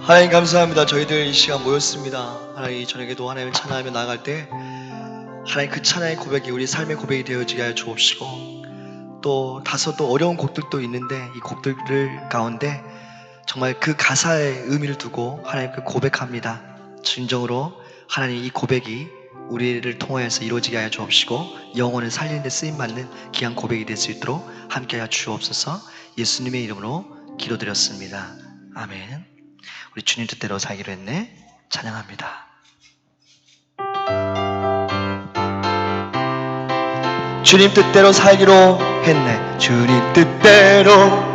하나님 감사합니다. 저희들 이 시간 모였습니다. 하나님 이 저녁에도 하나님을 찬양하며 나아갈 때 하나님 그 찬양의 고백이 우리 삶의 고백이 되어지게 하여 주옵시고, 또 다소 또 어려운 곡들도 있는데 이 곡들 가운데 정말 그 가사의 의미를 두고 하나님 그 고백합니다. 진정으로 하나님 이 고백이 우리를 통하여서 이루어지게 하여 주옵시고, 영혼을 살리는 데 쓰임받는 귀한 고백이 될 수 있도록 함께하여 주옵소서. 예수님의 이름으로 기도드렸습니다. 아멘. 우리 주님 뜻대로 살기로 했네. 찬양합니다. 주님 뜻대로 살기로 했네. 주님 뜻대로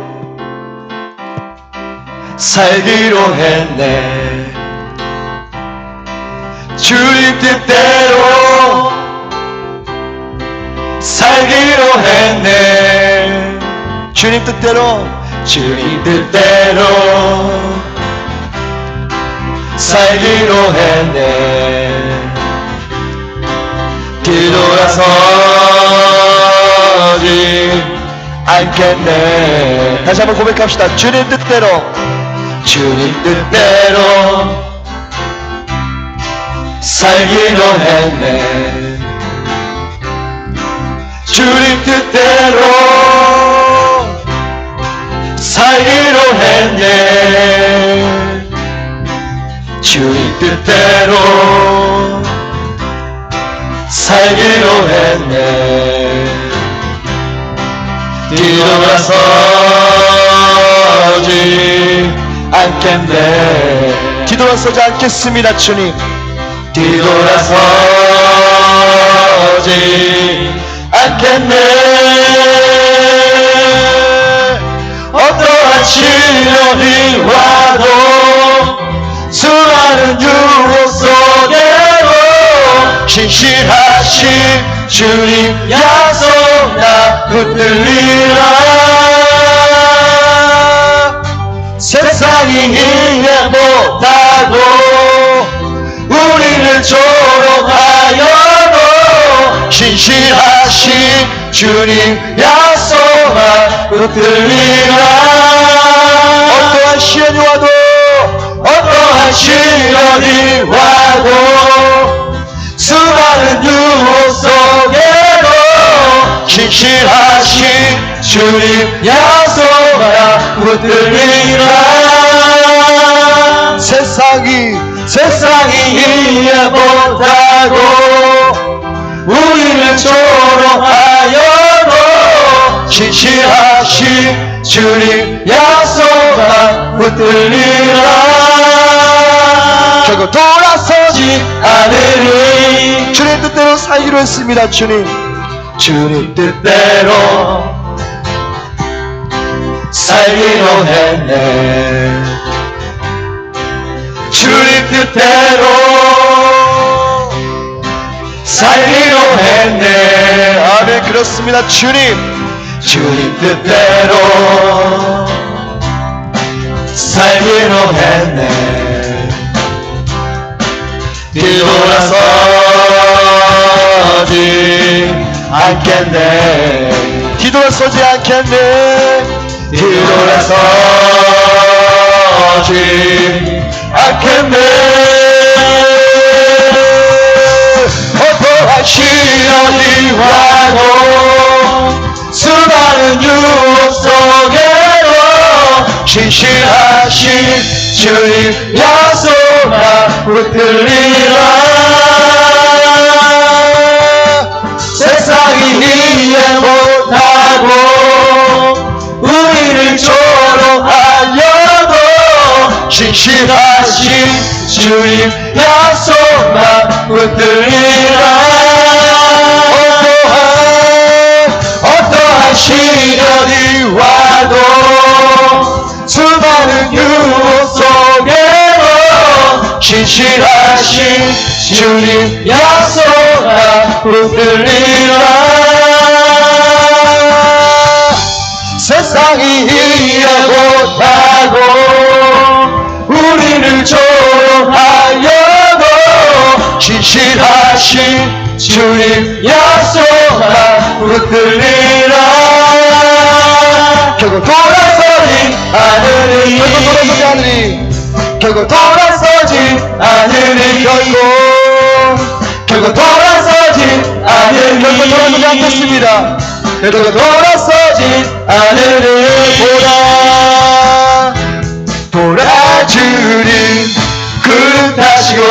살기로 했네. 주님 뜻대로 살기로 했네. 주님 뜻대로, 주님 뜻대로 살기로 했네. 뒤돌아서지 않겠네. 다시 한번 고백합시다. 주님 뜻대로, 주님 뜻대로 살기로 했네. 주님 뜻대로 살기로 했네. 주님 뜻대로 살기로 했네. 뒤돌아서지 않겠네. 뒤돌아서지 않겠습니다. 주님 뒤돌아서지 않겠네. 어떠한 시련이 와도 수많은 유혹 속에도 신실하신 주님 약속 나 붙들리라. 세상이 이해 못하고 우리를 조롱하여도 신실하신 주님 약속 나 붙들리라. 어떠한 시련이 와도, 어떠한 시련이 와도 수많은 유혹 속에도 신실하신 주님 약속하라 붙들리라. 세상이 이해 못하고 우리를 조롱하여도 신실하신 주님 약속하라 붙들리라. 결국 돌아서지 않으리. 주님 뜻대로 살기로 했습니다. 주님 뜻대로 살기로 했네. 주님 뜻대로 살기로 했네. 아멘. 그렇습니다. 주님 뜻대로 살기로 했네. 뒤돌아서지 않겠네. 뒤돌아서지 않겠네. 뒤돌아서지 않겠네. 어떠한 시련이 와도 수많은 유혹 속에도 신실하신 주님 약속 나 붙들리라. 세상이 이해 못하고 우리를 조롱하여도 신실하신 주님 약속 나 붙들리라. 어떠한 시련이 와도 수많은 유혹 속에도 신실하신 주님 약속 나 붙들리라. 세상이 이해 못하고 우리를 조롱하여도 신실하신 주님 약속 나 붙들리라. 결국 돌아서지 않으리. 결국 결국 돌아서지 않으리. 결국 돌아서지 않으리. 결국 돌아서지 않겠습니다. 결국 돌아서지 않으리. 돌아주리. 구름 타시고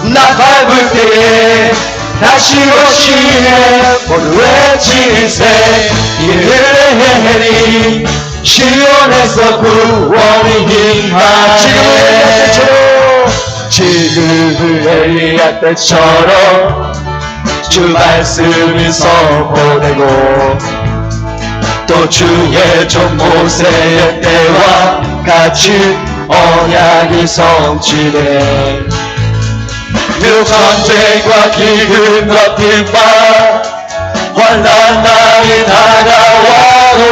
나 밟을 때에 다시 오시네. 모두 외치세. 이르리. 시온에서 구원이 임하네. 지금 엘리야 때처럼 주 말씀을 선포되고 또 주의 종 모세의 때와 같이 언약이 성취돼. 그 전쟁과 기근과 핍박 환난 날이 다가와도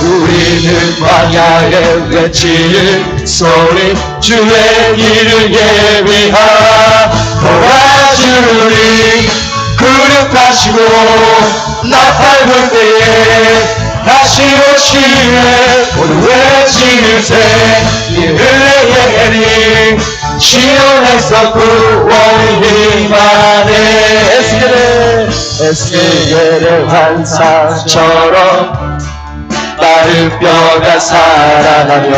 우리는 광야에 외치는 소리 주의 길을 예비하. 돌아주리. 구름 타시고 나 밟을 때에 다시 오시네. 모두 외치세. 이르리. 시온에서 구원이 임하네. 에스겔의 환상처럼 마른 뼈가 살아나며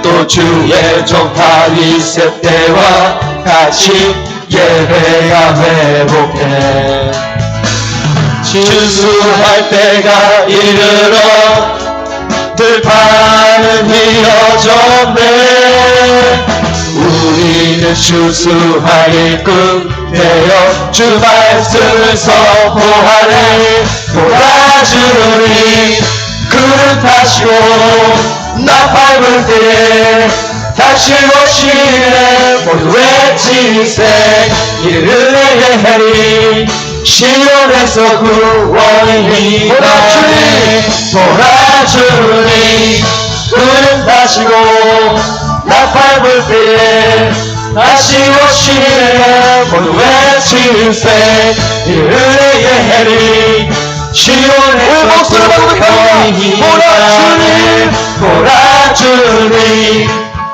또 주의 종 다윗의 때와 같이 예배가 회복해. 주수할 때가 이르러 들판은 휘어졌네. 우리는 주수할 일꾼 되어 주 말씀을 선포하네. 돌아주리. 구름 타시고 나 밟을 때에 다시 오시네. 모두 외치세. 이르리. 시온에서 구원이 임하네. 돌아주리. 구름 타시고 나 밟을 때에 다시 오시네. 모두 외치세. 이르리. 시온에서 구원이 임하네. 돌아주리.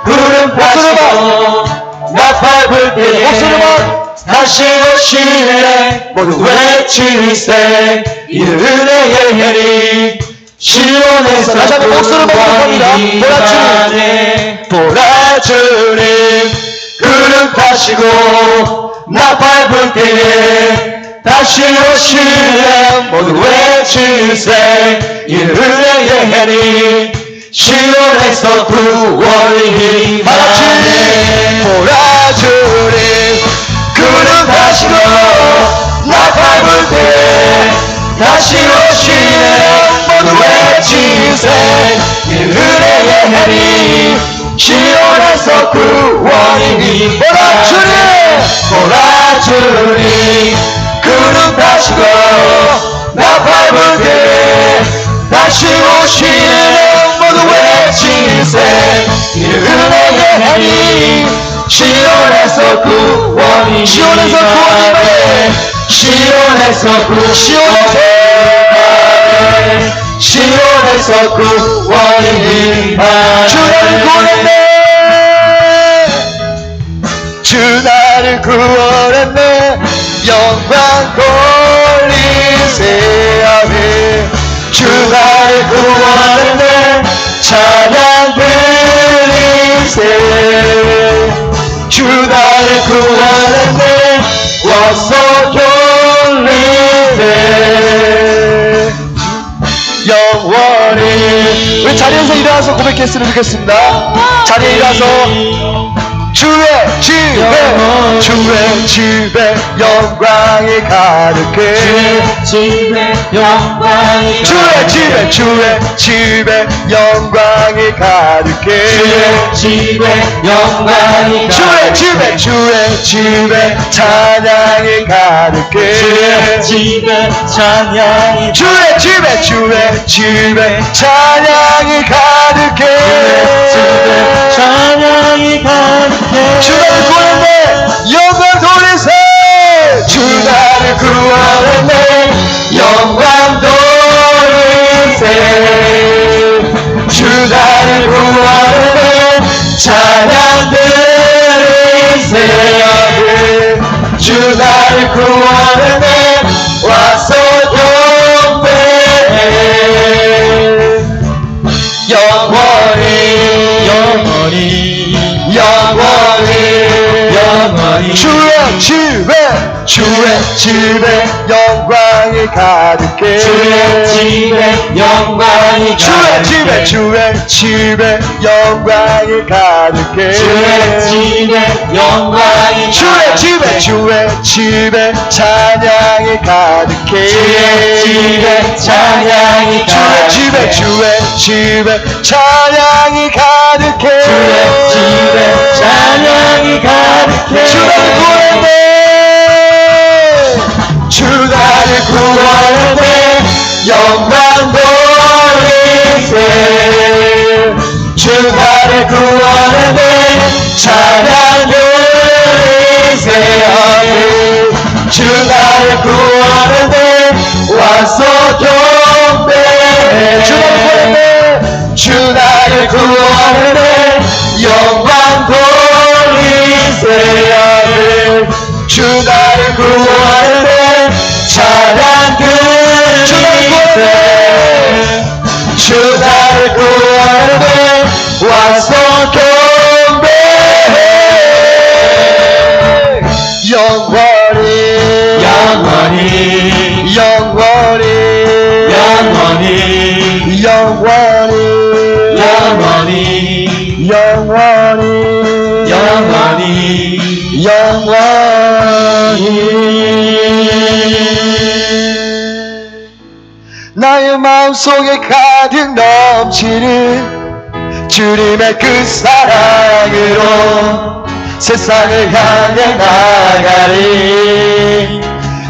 구름 타시고 나 밟을 때에 다시 오시네. 모두 외치세. 이르리. 시온에서 다시 한번 목소리를 모두 돌아주리. 돌아주리. 구름 타시고 나 밟을 때에 다시 오시네. 모두 외치세. 이르리. 시온에서 구원이 임하네. 돌아주리. 구름 타시고 나 밟을 때 다시 오시네. 모두 외치세. 이르리. 시온에서 구원이 임하네. 돌아주리. 구름 타시고 나 밟을 때 다시 오시네. 모두 외치세. 이르리. 시온에서 구원이 임하네. 시온에서 구원이 임하네. 주 나를 구원했네. 주 나를 구원했네. 영광 돌리세. 아멘. 주 나를 구원했네. 찬양 드리세. 주 나를 구원했네. 와서 돌리네. 영원히. 우리 자리에서 일어나서 고백했으면 좋겠습니다. 자리에 일어나서 주의 집에 영광이 가득해. 주의 집에 영광이 가득해. 주의 집에 찬양이 가득해. 주의 집에 찬양이 가득해. 주 나를 구원했네. 영광 돌리세. 주 나를 구원했네. 영광 돌리세. 주 나를 구원했네. 찬양 드리세요. 주 나를 구원하네 와서 경배해. 영원히 주의 집에 영광이 가득해. 주의 집에 영광이 가득해. 주의 집에 영광이 가득해. 주의 집에 찬양이 가득해. 주의 집에 찬양이 가득해. 주 나를 구원해. 주 나를 구원해. 영광 돌리세. 주 나를 구원해. 찬양 드리세요. 주 나를 구원해. 와서 경배해. 주 나를 구원해. 영광 돌리세요. 주 나를 구원해. 찬양 드리세. 주 나를 구원해. 와서 경배해. 영원히 나의 마음속에 가득 넘치는 주님의 그 사랑으로 세상을 향해 나가리.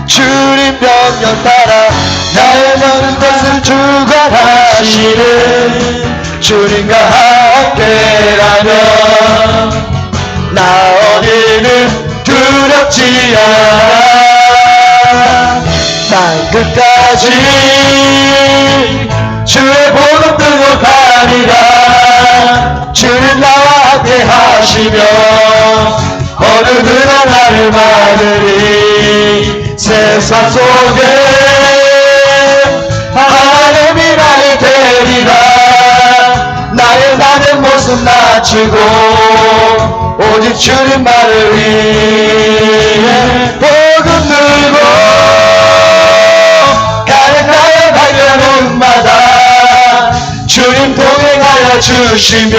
주님 명령 따라 나의 모든 것을 주관하시는 주님과 함께라면 나 어디는 두렵지 않아. 땅 끝까지 주의 보름 들고 가리라. 주는 나와 함께 하시며 어느 누가 나를 막으리. 세상 속에 하나님이 나를 데리라. 나의 낮은 모습 낮추고 오직 주님 말을 위해 복음 들고 가는 나의 발걸음마다 주님 동행하여 주시며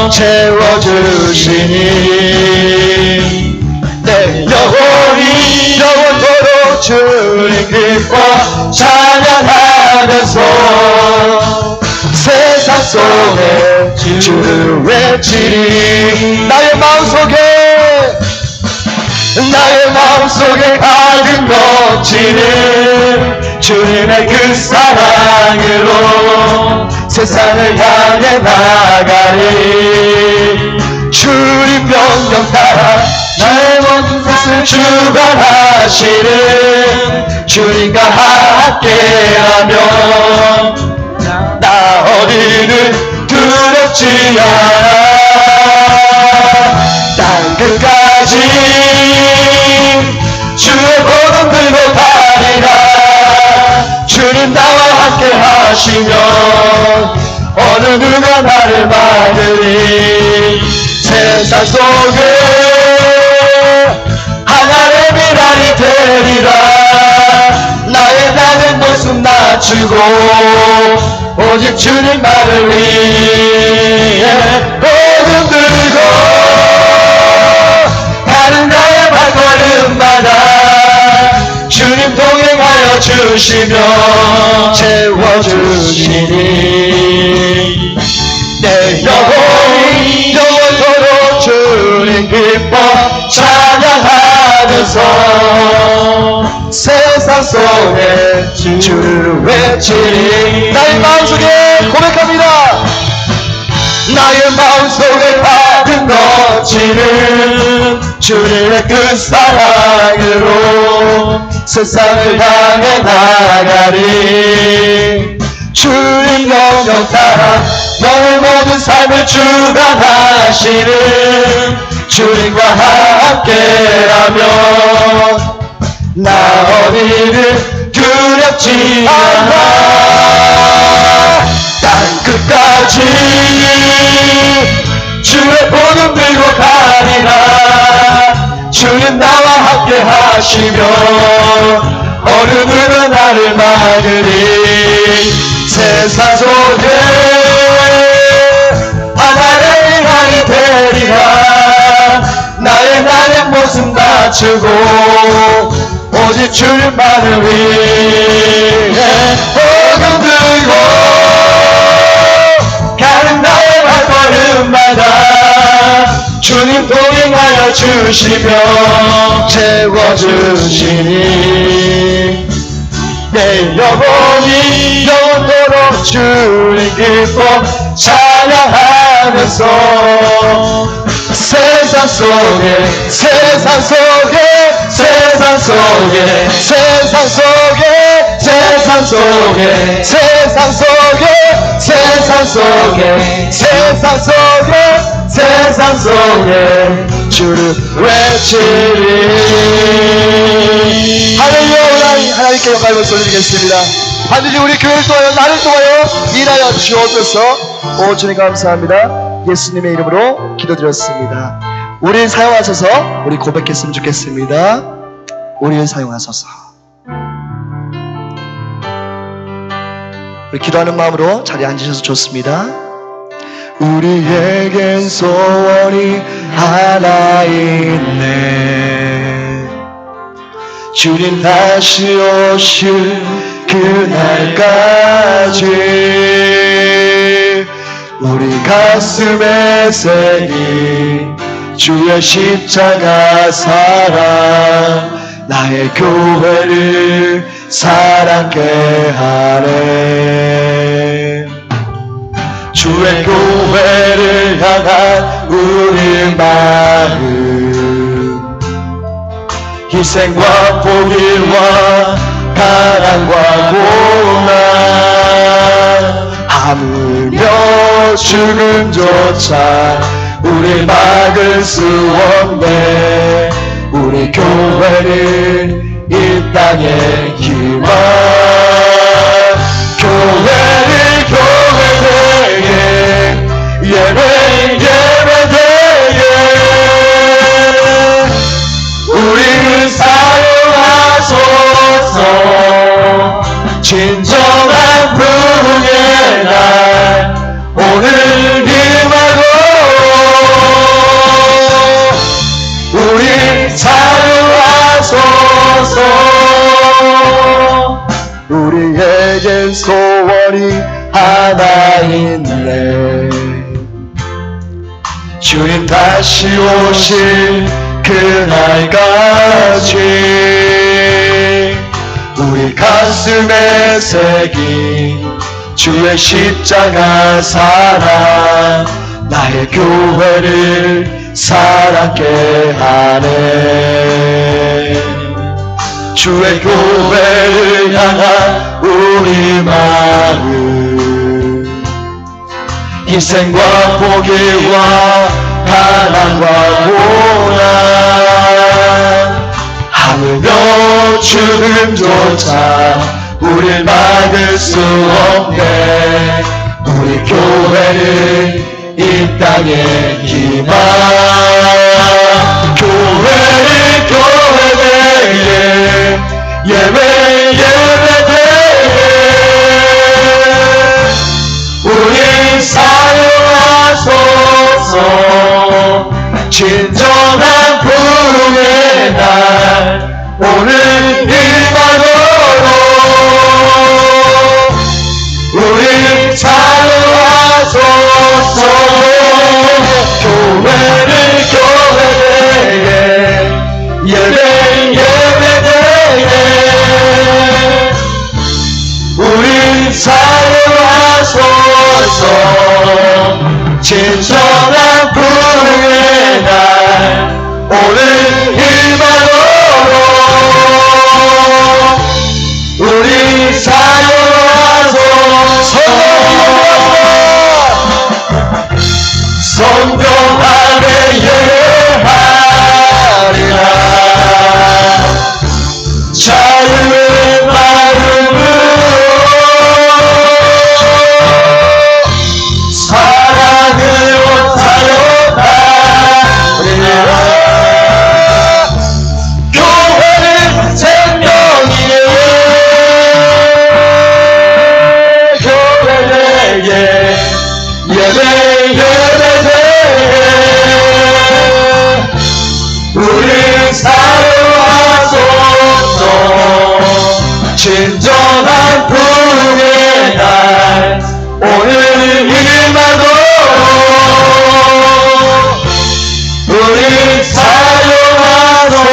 채워주시니 내 영혼이 영원토록 주님 기뻐 찬양하면서 세상 속에 주를 외치리. 나의 마음속에 가득 넘치는 주님의 그 사랑으로 세상을 향해 나가리. 주님 명령 따라 나의 모든 것을 주관하시는 주님과 함께하면 나 어디는 두렵지 않아. 땅 끝까지 주의 복음 들고 가리라. 주님 나와 함께 하시면 어느 누가 나를 막으리. 세상 속에 하나님이 나를 데리라. 나의 낮은 모습 낮추고 오직 주님 말을 위해 복음 들고 가는 나의 발걸음마다 주님 동행하여 주시며 채워주시니 내 영혼이 영원토록 주님 기뻐 찬양하면서 세상 속에 주를 외치리. 나의 마음속에 고백합니다. 나의 마음속에 가득 넘치는 주님의 그 사랑으로 세상을 향해 나가리. 주님 영영 따라 너의 모든 삶을 주관하시는 사시는 주님과 함께라면 나 어디를 두렵지 않아. 땅끝까지 주의 복음 들고 가리라. 주는 나와 함께 하시며 어느 누가 나를 막으리. 세상 속에 하나를 향해 되리라. 나의 모습 낮추고 오직 주님만을 위해 복음 들고 가는 나의 발걸음마다 주님 동행하여 주시며 채워주시니 내 영혼이 영원토록 주님 기뻐 찬양하면서 세상 속에 세상 속에 세상 속에 세상 속에 세상 속에 세상 속에 세상 속에 세상 속에 세상 속에 주를 외치리. 할렐루야. 하나님께 영광을 돌리겠습니다. 반드시 우리 교회를 통하여 나를 통하여 일하여 주옵소서. 오 주님 감사합니다. 예수님의 이름으로 기도드렸습니다. 우리를 사용하셔서 우리 고백했으면 좋겠습니다. 우리를 사용하소서. 우리 기도하는 마음으로 자리에 앉으셔서 좋습니다. 우리에겐 소원이 하나 있네. 주님 다시 오실 그날까지 우리 가슴에 새긴 주의 십자가 사랑 나의 교회를 사랑케 하네. 주의 교회를 향한 우리 마음 희생과 포기와 가난과 고난 아무며 죽음조차 우리 막을 수 없네. 우리 교회를 이 땅에 희망 교회를 교회되게 예배 예배되게 우리를 사용하소서. 진정한 부흥의 날 오늘 임하고 우리 사용하소서. 우리에겐 소원이 하나 있네. 주님 다시 오실 그날까지 우리 가슴에 새긴 주의 십자가 사랑 나의 교회를 사랑케 하네. 주의 교회를 향한 우리 마음 희생과 포기와 가난과 고난 하물며 죽음조차 우릴 막을 수 없네. 우리 교회를 이 땅에 희망 교회를 교회되게 예배 예배되게 우리 사용하소서. 진정한 부흥의 날 오늘 임하도록 우리 사용하소서. 교회를 교회되게 예배 예배되게 우리 사용하소서. 진정한 부흥의 날 오늘 임하도록 우리 사용하소서. 성령 안에 예배하리라. 자유의 마음으로 사랑을 옷하여 나리라. 교회는 생명이네. 교회에게 예배 우리 사랑하소서. 진정한 부흥의 날 오늘이마도 우리 사랑하소서.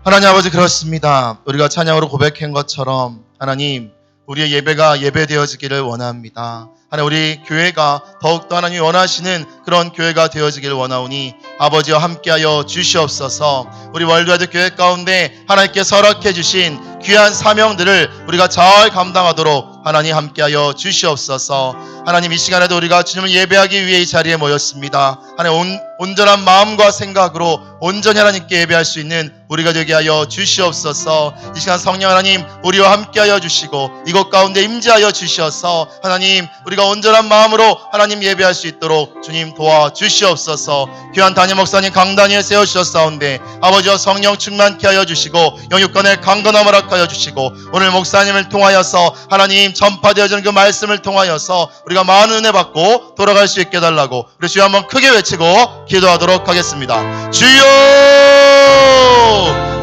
하나님 아버지, 그렇습니다. 우리가 찬양으로 고백한 것처럼 하나님, 우리의 예배가 예배되어지기를 원합니다. 하나님, 우리 교회가 더욱더 하나님이 원하시는 그런 교회가 되어지기를 원하오니 아버지와 함께하여 주시옵소서. 우리 월드와이드 교회 가운데 하나님께서 허락해 주신 귀한 사명들을 우리가 잘 감당하도록 하나님 함께하여 주시옵소서. 하나님, 이 시간에도 우리가 주님을 예배하기 위해 이 자리에 모였습니다. 하나님, 온전한 마음과 생각으로 온전히 하나님께 예배할 수 있는 우리가 되게 하여 주시옵소서. 이 시간 성령 하나님, 우리와 함께하여 주시고 이곳 가운데 임재하여 주시어서 하나님, 우리가 온전한 마음으로 하나님 예배할 수 있도록 주님 도와주시옵소서. 귀한 담임 목사님 강단위에 세워주셨사온데 아버지와 성령 충만케 하여 주시고 영육간의 강건함을 허락하여 주시고 오늘 목사님을 통하여서 하나님 전파되어지는 그 말씀을 통하여서 우리가 많은 은혜 받고 돌아갈 수 있게 해달라고 우리 주여 한번 크게 외치고 기도하도록 하겠습니다. 주여!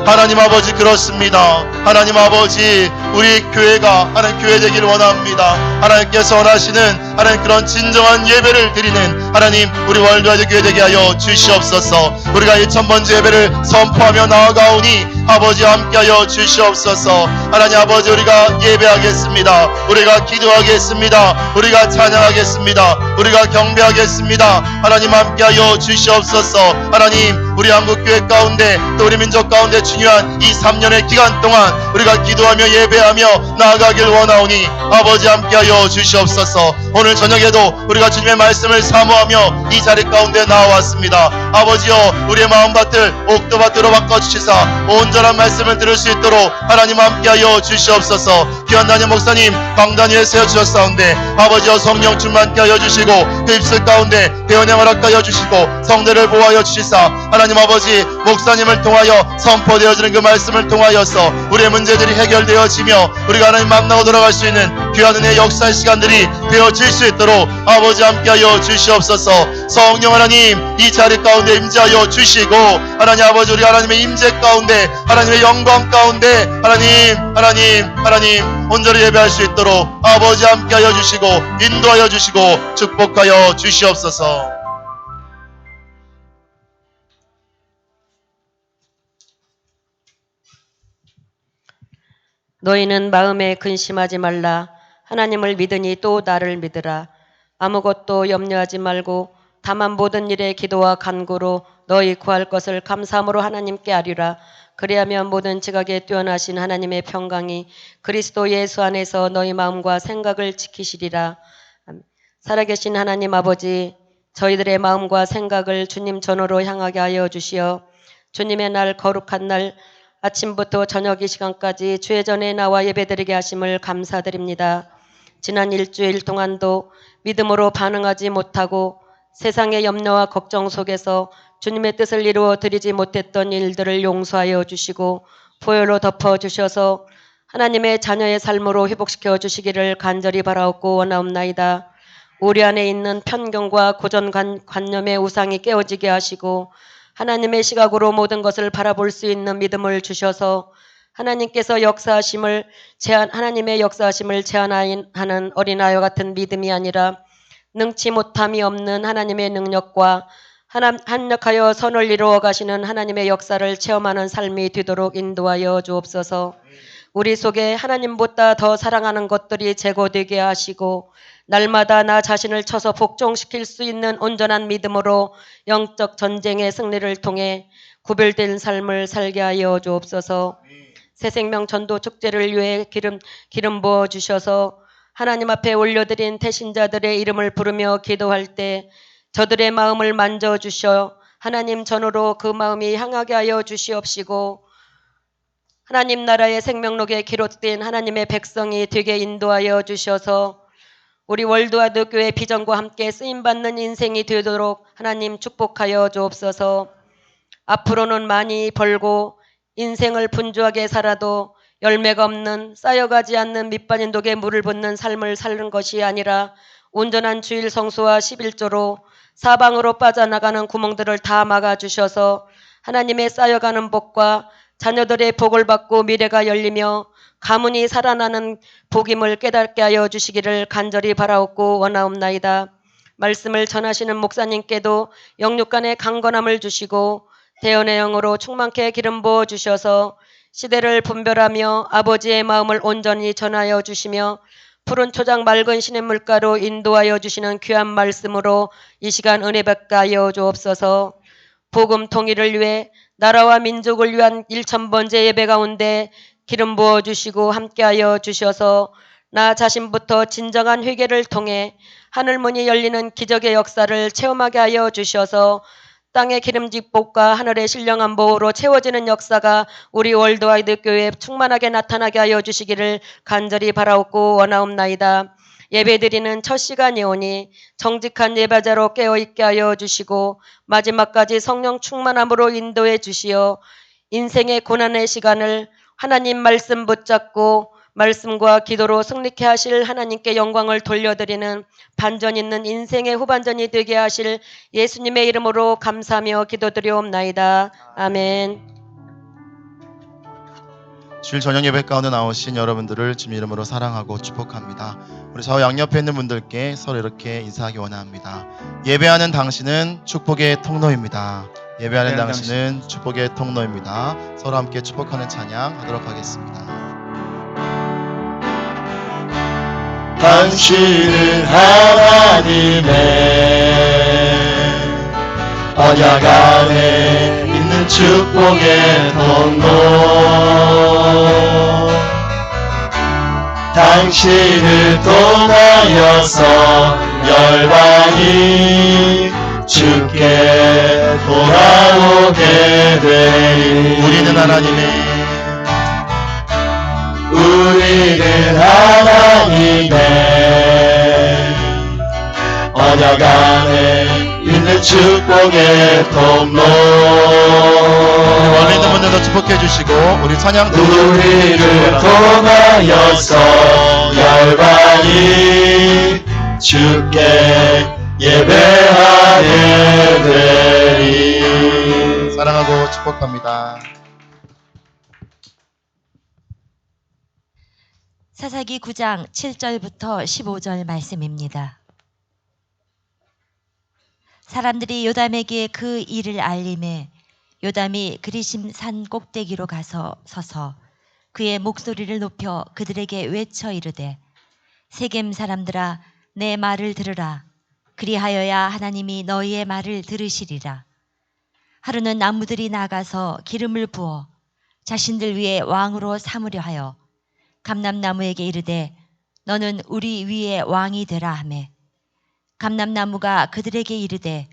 하나님 아버지, 그렇습니다. 하나님 아버지, 우리 교회가 하나님 교회 되기를 원합니다. 하나님께서 원하시는 하나님 그런 진정한 예배를 드리는 하나님, 우리 월드와이드 교회 되게 하여 주시옵소서. 우리가 1000번째 예배를 선포하며 나아가오니 아버지와 함께하여 주시옵소서. 하나님 아버지, 우리가 예배하겠습니다. 우리가 기도하겠습니다. 우리가 찬양하겠습니다. 우리가 경배하겠습니다. 하나님 함께하여 주시옵소서. 하나님, 우리 한국교회 가운데 또 우리 민족 가운데 중요한 이 3년의 기간 동안 우리가 기도하며 예배하며 나아가길 원하오니 아버지 함께하여 주시옵소서. 오늘 저녁에도 우리가 주님의 말씀을 사모하며 이 자리 가운데 나와왔습니다. 아버지여, 우리의 마음밭을 옥토밭으로 바꿔주시사 온전한 말씀을 들을 수 있도록 하나님 함께하여 주시옵소서. 귀한 담임 목사님 강단 위에 세워주셨사온데 아버지여, 성령 충만케 하여 주시고 그 입술 가운데 대언양 허락하여 주시고 성대를 보호하여 주시사 하나님 아버지, 목사님을 통하여 선포되어지는 그 말씀을 통하여서 우리의 문제들이 해결되어지며 우리가 하나님 만나고 돌아갈 수 있는 귀한 은혜의 역사의 시간들이 되어질 수 있도록 아버지 함께하여 주시옵소서. 성령 하나님, 이 자리 가운데 임재하여 주시고 하나님 아버지, 우리 하나님의 임재 가운데 하나님의 영광 가운데 하나님 온전히 예배할 수 있도록 아버지 함께하여 주시고 인도하여 주시고 축복하여 주시옵소서. 너희는 마음에 근심하지 말라. 하나님을 믿으니 또 나를 믿으라. 아무것도 염려하지 말고 다만 모든 일에 기도와 간구로 너희 구할 것을 감사함으로 하나님께 아뢰라. 그리하면 모든 지각에 뛰어나신 하나님의 평강이 그리스도 예수 안에서 너희 마음과 생각을 지키시리라. 살아계신 하나님 아버지, 저희들의 마음과 생각을 주님 전으로 향하게 하여 주시어 주님의 날, 거룩한 날 아침부터 저녁 이 시간까지 주의 전에 나와 예배드리게 하심을 감사드립니다. 지난 일주일 동안도 믿음으로 반응하지 못하고 세상의 염려와 걱정 속에서 주님의 뜻을 이루어 드리지 못했던 일들을 용서하여 주시고 보혈로 덮어 주셔서 하나님의 자녀의 삶으로 회복시켜 주시기를 간절히 바라옵고 원하옵나이다. 우리 안에 있는 편견과 고정관념의 우상이 깨어지게 하시고 하나님의 시각으로 모든 것을 바라볼 수 있는 믿음을 주셔서 하나님의 역사하심을 제한하는 어린아이와 같은 믿음이 아니라 능치 못함이 없는 하나님의 능력과 합력하여 선을 이루어 가시는 하나님의 역사를 체험하는 삶이 되도록 인도하여 주옵소서. 우리 속에 하나님보다 더 사랑하는 것들이 제거되게 하시고 날마다 나 자신을 쳐서 복종시킬 수 있는 온전한 믿음으로 영적 전쟁의 승리를 통해 구별된 삶을 살게 하여 주옵소서. 새생명 전도 축제를 위해 기름 부어 주셔서 하나님 앞에 올려드린 태신자들의 이름을 부르며 기도할 때 저들의 마음을 만져주셔 하나님 전으로 그 마음이 향하게 하여 주시옵시고 하나님 나라의 생명록에 기록된 하나님의 백성이 되게 인도하여 주셔서 우리 월드와드 교회 비전과 함께 쓰임받는 인생이 되도록 하나님 축복하여 주옵소서. 앞으로는 많이 벌고 인생을 분주하게 살아도 열매가 없는 쌓여가지 않는 밑빠진 독에 물을 붓는 삶을 사는 것이 아니라 온전한 주일 성수와 11조로 사방으로 빠져나가는 구멍들을 다 막아주셔서 하나님의 쌓여가는 복과 자녀들의 복을 받고 미래가 열리며 가문이 살아나는 복임을 깨닫게 하여 주시기를 간절히 바라옵고 원하옵나이다. 말씀을 전하시는 목사님께도 영육간의 강건함을 주시고 대언의 영으로 충만케 기름 부어 주셔서 시대를 분별하며 아버지의 마음을 온전히 전하여 주시며 푸른 초장 맑은 신의 물가로 인도하여 주시는 귀한 말씀으로 이 시간 은혜 받게 하여 주옵소서. 복음 통일을 위해 나라와 민족을 위한 1000번째 예배 가운데 기름 부어 주시고 함께하여 주셔서 나 자신부터 진정한 회개를 통해 하늘문이 열리는 기적의 역사를 체험하게 하여 주셔서 땅의 기름진 복과 하늘의 신령한 보호로 채워지는 역사가 우리 월드와이드 교회에 충만하게 나타나게 하여 주시기를 간절히 바라옵고 원하옵나이다. 예배드리는 첫 시간이 오니 정직한 예배자로 깨어있게 하여 주시고 마지막까지 성령 충만함으로 인도해 주시어 인생의 고난의 시간을 하나님 말씀 붙잡고 말씀과 기도로 승리케 하실 하나님께 영광을 돌려드리는 반전 있는 인생의 후반전이 되게 하실 예수님의 이름으로 감사하며 기도드리옵나이다. 아멘. 주일 저녁 예배 가운데 나오신 여러분들을 주님 이름으로 사랑하고 축복합니다. 우리 저 양옆에 있는 분들께 서로 이렇게 인사하기 원합니다. 예배하는 당신은 축복의 통로입니다. 예배하는 당신은 축복의 통로입니다. 서로 함께 축복하는 찬양 하도록 하겠습니다. 당신은 하나님의 언약 안에 있는 축복의 통로. 당신을 통하여서 열방이 주께 돌아오게 되리. 우리는 하나님의 언약 안에 있는 축복의 통로. 원래 있는 분들도 축복해 주시고 우리 찬양 우리를 통하여서 열방이 주께 예배하게 되리. 사랑하고 축복합니다. 사사기 9장 7절부터 15절 말씀입니다. 사람들이 요담에게 그 일을 알림해 요담이 그리심 산 꼭대기로 가서 서서 그의 목소리를 높여 그들에게 외쳐 이르되 세겜 사람들아 내 말을 들으라. 그리하여야 하나님이 너희의 말을 들으시리라. 하루는 나무들이 나가서 기름을 부어 자신들 위에 왕으로 삼으려 하여 감람나무에게 이르되 너는 우리 위에 왕이 되라 하매 감람나무가 그들에게 이르되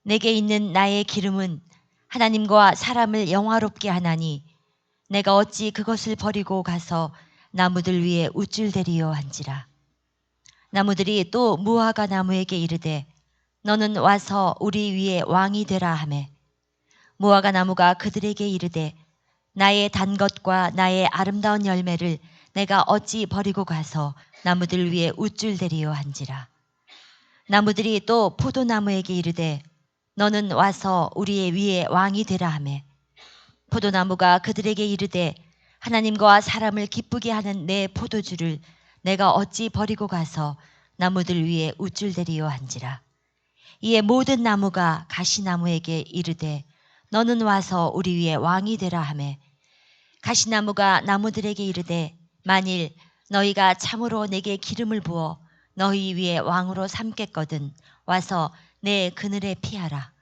내게 있는 나의 기름은 하나님과 사람을 영화롭게 하나니 내가 어찌 그것을 버리고 가서 나무들 위에 우쭐대리요 한지라. 나무들이 또 무화과 나무에게 이르되 너는 와서 우리 위에 왕이 되라 하매 무화과 나무가 그들에게 이르되 나의 단 것과 나의 아름다운 열매를 내가 어찌 버리고 가서 나무들 위에 우쭐대리요 한지라. 나무들이 또 포도나무에게 이르되 너는 와서 우리 위에 왕이 되라 하매 포도나무가 그들에게 이르되 하나님과 사람을 기쁘게 하는 내 포도주를 내가 어찌 버리고 가서 나무들 위에 우쭐대리요 한지라. 이에 모든 나무가 가시나무에게 이르되 너는 와서 우리 위에 왕이 되라 하매 가시나무가 나무들에게 이르되 만일 너희가 참으로 내게 기름을 부어 너희 위에 왕으로 삼겠거든 와서 내 그늘에 피하라.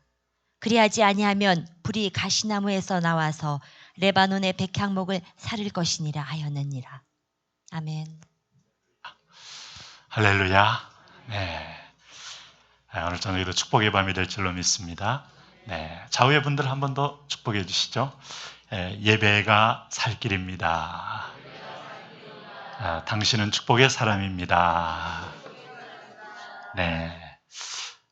그리하지 아니하면 불이 가시나무에서 나와서 레바논의 백향목을 사를 것이니라 하였느니라. 아멘. 할렐루야. 네. 오늘 저녁에도 축복의 밤이 될 줄로 믿습니다. 네. 좌우의 분들 한 번 더 축복해 주시죠. 예배가 살 길입니다. 당신은 축복의 사람입니다. 네.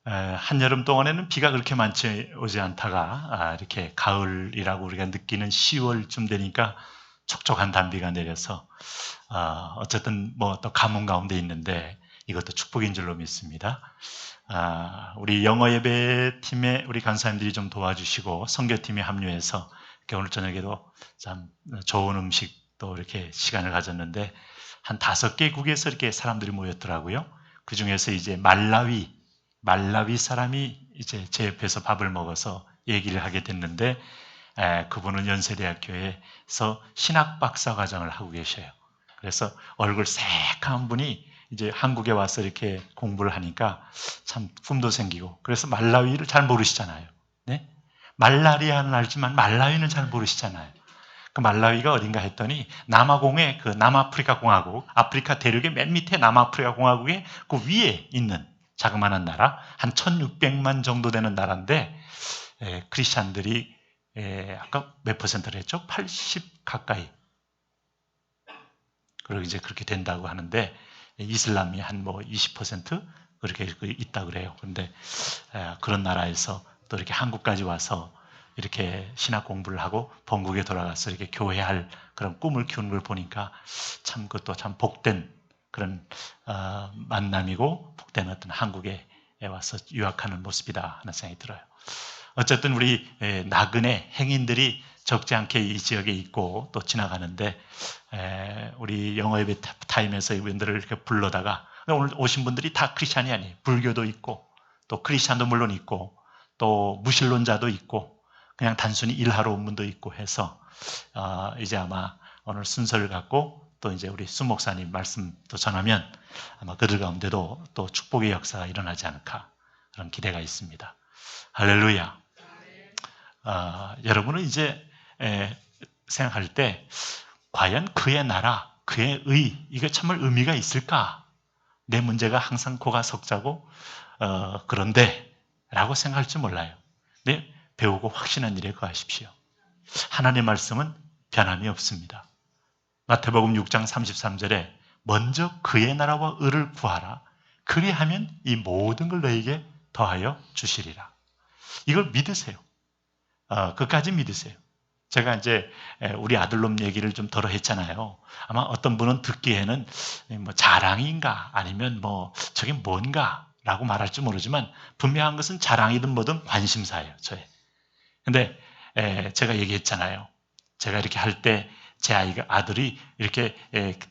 한여름 동안에는 비가 그렇게 많지 오지 않다가 이렇게 가을이라고 우리가 느끼는 10월쯤 되니까 촉촉한 단비가 내려서 어쨌든 뭐 또 가뭄 가운데 있는데 이것도 축복인 줄로 믿습니다. 우리 영어 예배 팀에 우리 간사님들이 좀 도와주시고 선교팀에 합류해서 이렇게 오늘 저녁에도 참 좋은 음식 또 이렇게 시간을 가졌는데 한 5개국에서 이렇게 사람들이 모였더라고요. 그 중에서 이제 말라위 사람이 이제 제 옆에서 밥을 먹어서 얘기를 하게 됐는데 그분은 연세대학교에서 신학 박사 과정을 하고 계셔요. 그래서 얼굴 새카만 분이 이제 한국에 와서 이렇게 공부를 하니까 참 꿈도 생기고 그래서 말라위를 잘 모르시잖아요. 네? 말라리아는 알지만 말라위는 잘 모르시잖아요. 그 말라위가 어딘가 했더니 남아공의 그 남아프리카 공화국, 아프리카 대륙의 맨 밑에 남아프리카 공화국의 그 위에 있는 자그마한 나라, 한 1600만 정도 되는 나라인데 크리스찬들이 아까 몇 퍼센트를 했죠? 80 가까이. 그리고 이제 그렇게 된다고 하는데 이슬람이 한 뭐 20% 그렇게 있다 그래요. 그런데 그런 나라에서 또 이렇게 한국까지 와서 이렇게 신학 공부를 하고 본국에 돌아가서 이렇게 교회할 그런 꿈을 키우는 걸 보니까 참 그것도 참 복된 그런 만남이고 복된 어떤 한국에 와서 유학하는 모습이다 하는 생각이 들어요. 어쨌든 우리 나그네 행인들이 적지 않게 이 지역에 있고 또 지나가는데 우리 영어 예배 타임에서 이분들을 이렇게 불러다가 오늘 오신 분들이 다 크리스찬이 아니에요. 불교도 있고 또 크리스찬도 물론 있고 또 무신론자도 있고 그냥 단순히 일하러 온 분도 있고 해서 이제 아마 오늘 순서를 갖고 또 이제 우리 수 목사님 말씀도 전하면 아마 그들 가운데도 또 축복의 역사가 일어나지 않을까 그런 기대가 있습니다. 할렐루야. 여러분은 이제 생각할 때 과연 그의 나라, 그의 의 이게 정말 의미가 있을까? 내 문제가 항상 코가 석자고 그런데 라고 생각할지 몰라요. 네, 배우고 확신한 일에 거하십시오. 하나님의 말씀은 변함이 없습니다. 마태복음 6장 33절에 먼저 그의 나라와 의를 구하라. 그리하면 이 모든 걸 너에게 더하여 주시리라. 이걸 믿으세요. 그까지 믿으세요. 제가 이제 우리 아들놈 얘기를 좀 덜어 했잖아요. 아마 어떤 분은 듣기에는 뭐 자랑인가 아니면 뭐 저게 뭔가 라고 말할지 모르지만 분명한 것은 자랑이든 뭐든 관심사예요. 저의. 근데 제가 얘기했잖아요. 제가 이렇게 할 때 제 아들이 이렇게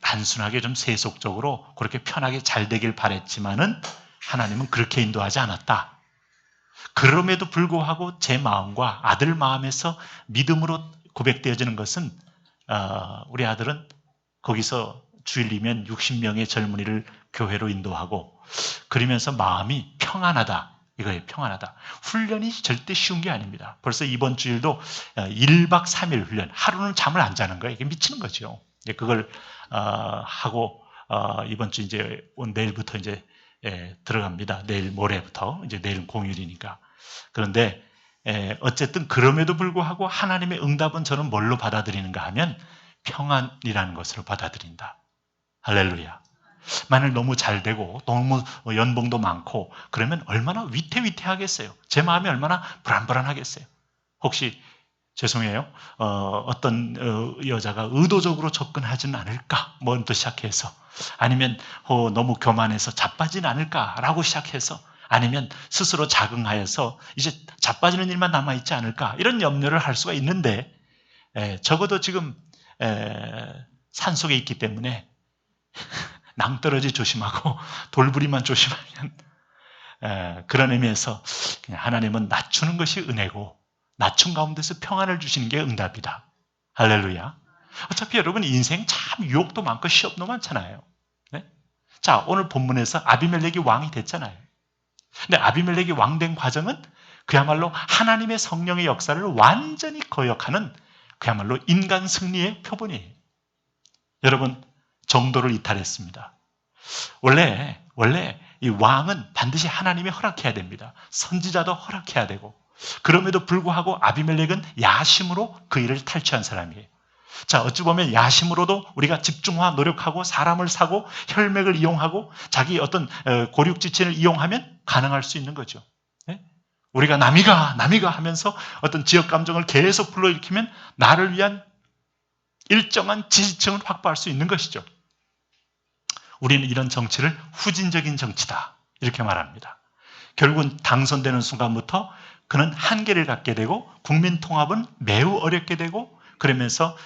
단순하게 좀 세속적으로 그렇게 편하게 잘 되길 바랬지만은 하나님은 그렇게 인도하지 않았다. 그럼에도 불구하고 제 마음과 아들 마음에서 믿음으로 고백되어지는 것은 우리 아들은 거기서 주일이면 60명의 젊은이를 교회로 인도하고 그러면서 마음이 평안하다. 이거예요. 평안하다. 훈련이 절대 쉬운 게 아닙니다. 벌써 이번 주일도 1박 3일 훈련. 하루는 잠을 안 자는 거예요. 이게 미치는 거죠. 그걸 하고 이번 주 이제 내일부터 이제 들어갑니다. 내일 모레부터 이제 내일은 공휴일이니까. 그런데 어쨌든 그럼에도 불구하고 하나님의 응답은 저는 뭘로 받아들이는가 하면 평안이라는 것으로 받아들인다. 할렐루야. 만일 너무 잘 되고 너무 연봉도 많고 그러면 얼마나 위태위태하겠어요. 제 마음이 얼마나 불안불안하겠어요. 혹시 죄송해요. 어떤 여자가 의도적으로 접근하지는 않을까? 먼저 시작해서 아니면 너무 교만해서 자빠지는 않을까라고 시작해서 아니면 스스로 자긍하여서 이제 자빠지는 일만 남아있지 않을까? 이런 염려를 할 수가 있는데 적어도 지금 산속에 있기 때문에 낭떠러지 조심하고 돌부리만 조심하면 그런 의미에서 그냥 하나님은 낮추는 것이 은혜고 낮춤 가운데서 평안을 주시는 게 응답이다. 할렐루야. 어차피 여러분 인생 참 유혹도 많고 시험도 많잖아요. 네? 자, 오늘 본문에서 아비멜렉이 왕이 됐잖아요. 근데 아비멜렉이 왕된 과정은 그야말로 하나님의 성령의 역사를 완전히 거역하는 그야말로 인간 승리의 표본이에요. 여러분 정도를 이탈했습니다. 원래 이 왕은 반드시 하나님이 허락해야 됩니다. 선지자도 허락해야 되고, 그럼에도 불구하고 아비멜렉은 야심으로 그 일을 탈취한 사람이에요. 자, 어찌 보면 야심으로도 우리가 집중화 노력하고 사람을 사고 혈맥을 이용하고 자기 어떤 고륙지친을 이용하면 가능할 수 있는 거죠. 네? 우리가 남이가 하면서 어떤 지역 감정을 계속 불러일으키면 나를 위한 일정한 지지층을 확보할 수 있는 것이죠. 우리는 이런 정치를 후진적인 정치다 이렇게 말합니다. 결국은 당선되는 순간부터 그는 한계를 갖게 되고 국민 통합은 매우 어렵게 되고, 그러면서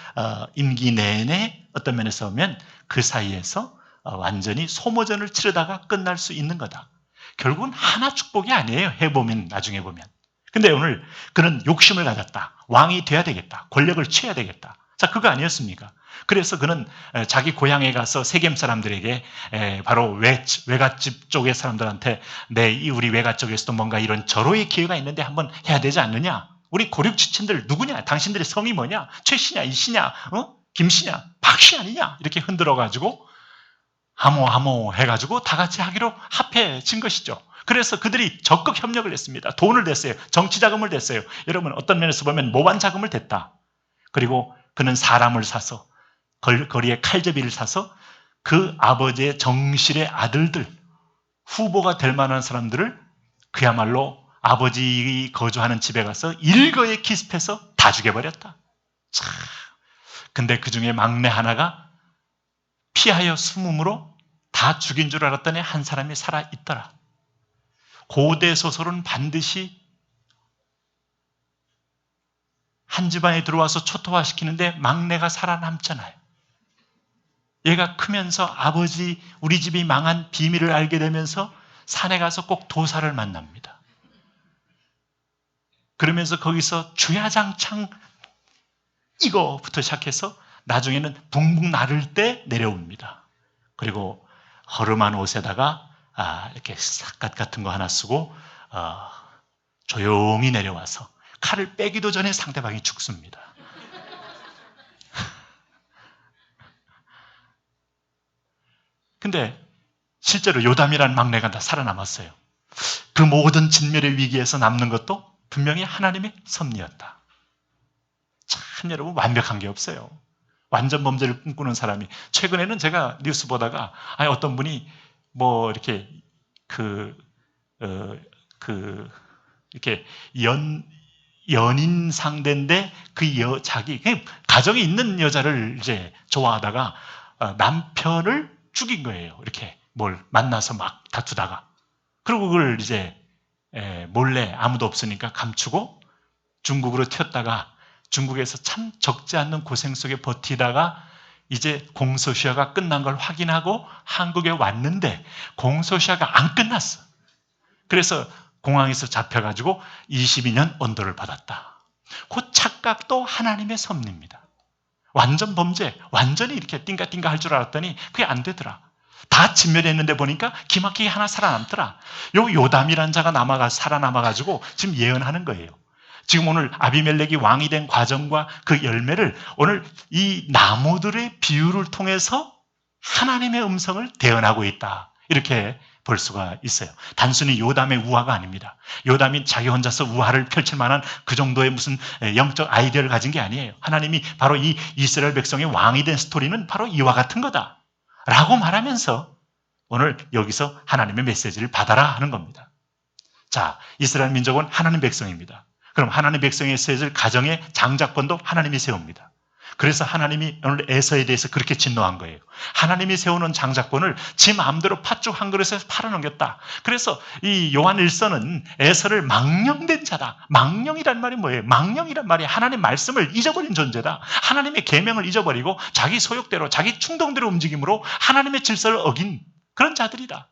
임기 내내 어떤 면에서 보면 그 사이에서 완전히 소모전을 치르다가 끝날 수 있는 거다. 결국은 하나 축복이 아니에요. 해보면, 나중에 보면. 근데 오늘 그는 욕심을 가졌다. 왕이 돼야 되겠다. 권력을 취해야 되겠다. 자, 그거 아니었습니까? 그래서 그는 자기 고향에 가서 세겜 사람들에게 바로 외갓집 쪽의 사람들한테 우리 외갓 쪽에서도 뭔가 이런 절호의 기회가 있는데 한번 해야 되지 않느냐? 우리 고륙지친들 누구냐? 당신들의 성이 뭐냐? 최씨냐? 이씨냐? 김씨냐? 박씨 아니냐? 이렇게 흔들어가지고 하모 해가지고 다 같이 하기로 합해진 것이죠. 그래서 그들이 적극 협력을 했습니다. 돈을 댔어요. 정치 자금을 댔어요. 여러분, 어떤 면에서 보면 모반 자금을 댔다. 그리고 그는 사람을 사서 거리에 칼제비를 사서 그 아버지의 정실의 아들들, 후보가 될 만한 사람들을 그야말로 아버지 거주하는 집에 가서 일거에 기습해서 다 죽여버렸다. 참. 근데 그 중에 막내 하나가 피하여 숨음으로 다 죽인 줄 알았더니 한 사람이 살아있더라. 고대 소설은 반드시 한 집안에 들어와서 초토화시키는데 막내가 살아남잖아요. 얘가 크면서 아버지, 우리 집이 망한 비밀을 알게 되면서 산에 가서 꼭 도사를 만납니다. 그러면서 거기서 주야장창 이거부터 시작해서 나중에는 붕붕 나를 때 내려옵니다. 그리고 허름한 옷에다가 이렇게 삿갓 같은 거 하나 쓰고 조용히 내려와서 칼을 빼기도 전에 상대방이 죽습니다. 근데 실제로 요담이라는 막내가 다 살아남았어요. 그 모든 진멸의 위기에서 남는 것도 분명히 하나님의 섭리였다. 참 여러분, 완벽한 게 없어요. 완전 범죄를 꿈꾸는 사람이, 최근에는 제가 뉴스 보다가 어떤 분이 뭐 이렇게 이렇게 연인 상대인데 자기 가정이 있는 여자를 이제 좋아하다가 남편을 죽인 거예요. 이렇게 뭘 만나서 막 다투다가. 그리고 그걸 이제 몰래 아무도 없으니까 감추고 중국으로 튀었다가 중국에서 참 적지 않는 고생 속에 버티다가 이제 공소시효가 끝난 걸 확인하고 한국에 왔는데 공소시효가 안 끝났어. 그래서 공항에서 잡혀가지고 22년 언도를 받았다. 그 착각도 하나님의 섭리입니다. 완전 범죄, 완전히 이렇게 띵가띵가 할 줄 알았더니 그게 안 되더라. 다 진멸했는데 보니까 기막히게 하나 살아남더라. 요담이라는 자가 살아남아가지고 지금 예언하는 거예요. 지금 오늘 아비멜렉이 왕이 된 과정과 그 열매를 오늘 이 나무들의 비유를 통해서 하나님의 음성을 대언하고 있다. 이렇게 볼 수가 있어요. 단순히 요담의 우화가 아닙니다. 요담이 자기 혼자서 우화를 펼칠 만한 그 정도의 무슨 영적 아이디어를 가진 게 아니에요. 하나님이 바로 이 이스라엘 백성의 왕이 된 스토리는 바로 이와 같은 거다 라고 말하면서 오늘 여기서 하나님의 메시지를 받아라 하는 겁니다. 자, 이스라엘 민족은 하나님 백성입니다. 그럼 하나님 백성의 세질 가정의 장작권도 하나님이 세웁니다. 그래서 하나님이 오늘 에서에 대해서 그렇게 진노한 거예요. 하나님이 세우는 장작권을 지 마음대로 팥죽 한 그릇에 팔아넘겼다. 그래서 이 요한 1서는 에서를 망령된 자다. 망령이란 말이 뭐예요? 망령이란 말이 하나님 말씀을 잊어버린 존재다. 하나님의 계명을 잊어버리고 자기 소욕대로 자기 충동대로 움직임으로 하나님의 질서를 어긴 그런 자들이다.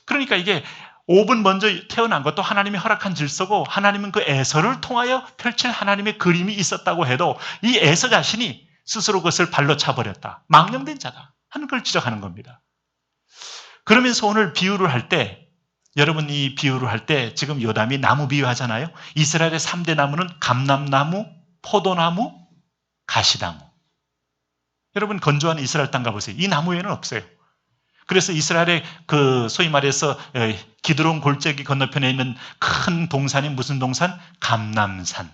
그러니까 이게 5분 먼저 태어난 것도 하나님이 허락한 질서고, 하나님은 그 에서를 통하여 펼칠 하나님의 그림이 있었다고 해도 이 에서 자신이 스스로 그것을 발로 차버렸다. 망령된 자다 하는 걸 지적하는 겁니다. 그러면서 오늘 비유를 할 때, 여러분 이 비유를 할 때 지금 요담이 나무 비유하잖아요. 이스라엘의 3대 나무는 감람나무, 포도나무, 가시나무. 여러분 건조한 이스라엘 땅 가보세요. 이 나무 외에는 없어요. 그래서 이스라엘의 그 소위 말해서 기드론 골짜기 건너편에 있는 큰 동산이 무슨 동산? 감람산.